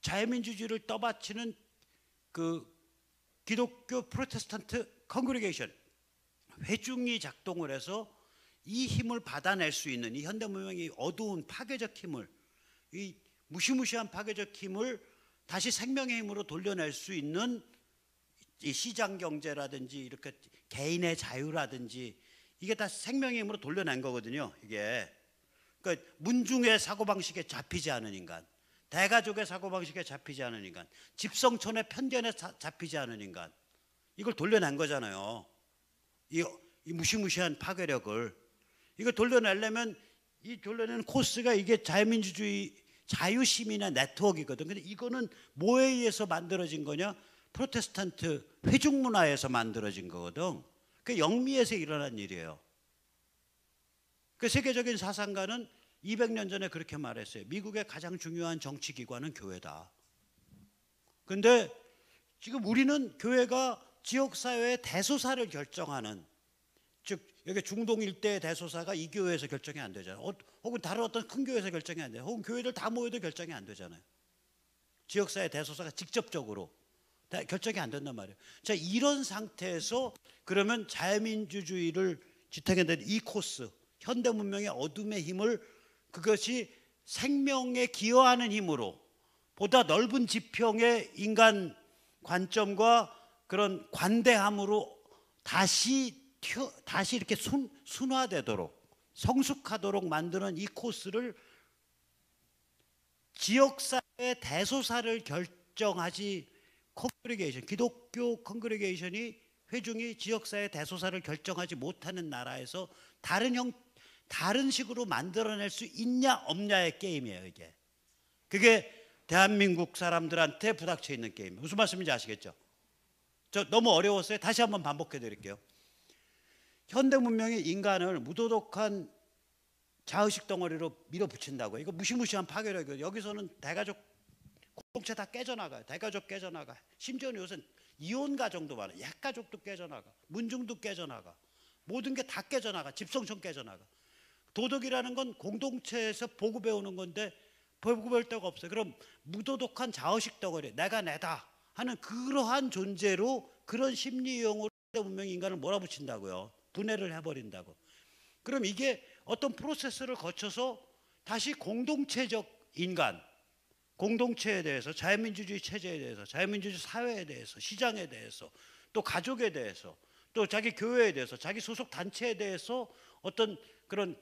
자유민주주의를 떠받치는 그 기독교 프로테스탄트 컨그리게이션 회중이 작동을 해서 이 힘을 받아낼 수 있는, 이 현대 문명의 어두운 파괴적 힘을, 이 무시무시한 파괴적 힘을 다시 생명의 힘으로 돌려낼 수 있는 이 시장 경제라든지 이렇게 개인의 자유라든지 이게 다 생명의 힘으로 돌려낸 거거든요. 이게 그러니까 문중의 사고방식에 잡히지 않은 인간, 대가족의 사고방식에 잡히지 않은 인간, 집성촌의 편견에 잡히지 않은 인간, 이걸 돌려낸 거잖아요. 이 무시무시한 파괴력을. 이거 돌려내려면 이 돌려내는 코스가 이게 자유민주주의 자유시민의 네트워크이거든. 근데 이거는 뭐에 의해서 만들어진 거냐? 프로테스탄트 회중문화에서 만들어진 거거든. 그 영미에서 일어난 일이에요. 그 세계적인 사상가는 200년 전에 그렇게 말했어요. 미국의 가장 중요한 정치기관은 교회다. 근데 지금 우리는 교회가 지역사회의 대소사를 결정하는, 즉 여기 중동 일대의 대소사가 이 교회에서 결정이 안 되잖아요. 혹은 다른 어떤 큰 교회에서 결정이 안 돼요. 혹은 교회들 다 모여도 결정이 안 되잖아요. 지역사회 대소사가 직접적으로 결정이 안 된단 말이에요. 자, 이런 상태에서 그러면 자유민주주의를 지탱해낸 이 코스, 현대문명의 어둠의 힘을 그것이 생명에 기여하는 힘으로 보다 넓은 지평의 인간 관점과 그런 관대함으로 다시 이렇게 순화되도록 성숙하도록 만드는 이 코스를 지역사회의 대소사를 결정하지, 컨그리게이션, 기독교 컨그리게이션이 회중이 지역사회 대소사를 결정하지 못하는 나라에서 다른 식으로 만들어낼 수 있냐 없냐의 게임이에요. 이게 그게 대한민국 사람들한테 부닥쳐 있는 게임. 무슨 말씀인지 아시겠죠? 저 너무 어려웠어요. 다시 한번 반복해 드릴게요. 현대 문명이 인간을 무도덕한 자의식 덩어리로 밀어붙인다고. 이거 무시무시한 파괴력이에요. 여기서는 대가족 공동체 다 깨져나가요. 대가족 깨져나가. 심지어는 요새는 이혼 가정도 많아요. 약가족도 깨져나가. 문중도 깨져나가. 모든 게 다 깨져나가. 집성촌 깨져나가. 도덕이라는 건 공동체에서 보고 배우는 건데 보고 배울 데가 없어요. 그럼 무도덕한 자의식 덩어리, 내가 내다 하는 그러한 존재로, 그런 심리 유형으로 문명이 인간을 몰아붙인다고요. 분해를 해버린다고. 그럼 이게 어떤 프로세스를 거쳐서 다시 공동체적 인간, 공동체에 대해서, 자유민주주의 체제에 대해서, 자유민주주의 사회에 대해서, 시장에 대해서, 또 가족에 대해서, 또 자기 교회에 대해서, 자기 소속 단체에 대해서 어떤 그런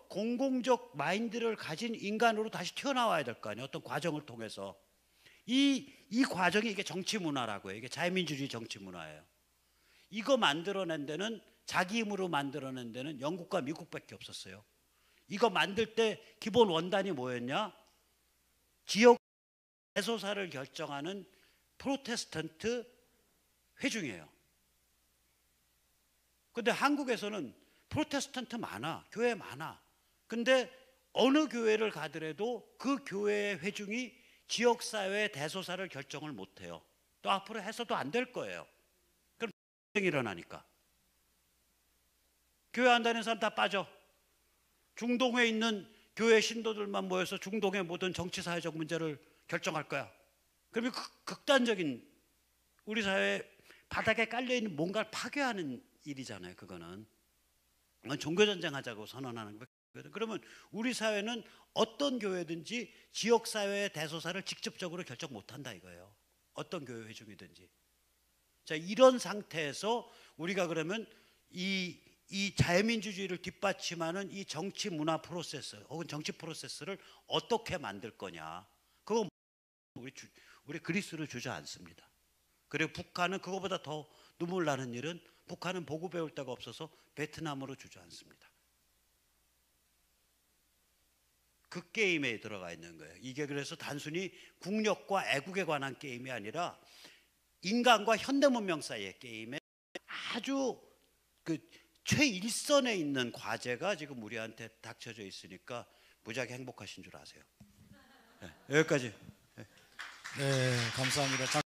공공적 마인드를 가진 인간으로 다시 튀어나와야 될 거 아니에요. 어떤 과정을 통해서. 이 과정이 이게 정치 문화라고 해요. 이게 자유민주주의 정치 문화예요. 이거 만들어낸 데는, 자기 힘으로 만들어낸 데는 영국과 미국밖에 없었어요. 이거 만들 때 기본 원단이 뭐였냐? 지역 대소사를 결정하는 프로테스탄트 회중이에요. 근데 한국에서는 프로테스탄트 많아, 교회 많아. 근데 어느 교회를 가더라도 그 교회의 회중이 지역사회의 대소사를 결정을 못해요. 또 앞으로 해서도 안 될 거예요. 그럼 일어나니까. 교회 안 다니는 사람 다 빠져. 중동에 있는 교회 신도들만 모여서 중동의 모든 정치사회적 문제를 결정할 거야. 그러면 극단적인, 우리 사회 바닥에 깔려있는 뭔가를 파괴하는 일이잖아요. 그거는 종교전쟁 하자고 선언하는 거거든. 그러면 우리 사회는 어떤 교회든지 지역사회의 대소사를 직접적으로 결정 못한다 이거예요. 어떤 교회 회중이든지. 자, 이런 상태에서 우리가 그러면 이 자유민주주의를 뒷받침하는 이 정치 문화 프로세스 혹은 정치 프로세스를 어떻게 만들 거냐. 그거 우리 그리스를 주저앉습니다. 그리고 북한은 그거보다 더 눈물 나는 일은, 북한은 보고 배울 데가 없어서 베트남으로 주저앉습니다. 그 게임에 들어가 있는 거예요. 이게 그래서 단순히 국력과 애국에 관한 게임이 아니라 인간과 현대문명 사이의 게임에 아주 그 최일선에 있는 과제가 지금 우리한테 닥쳐져 있으니까 무지하게 행복하신 줄 아세요. 네, 여기까지. 네, 감사합니다.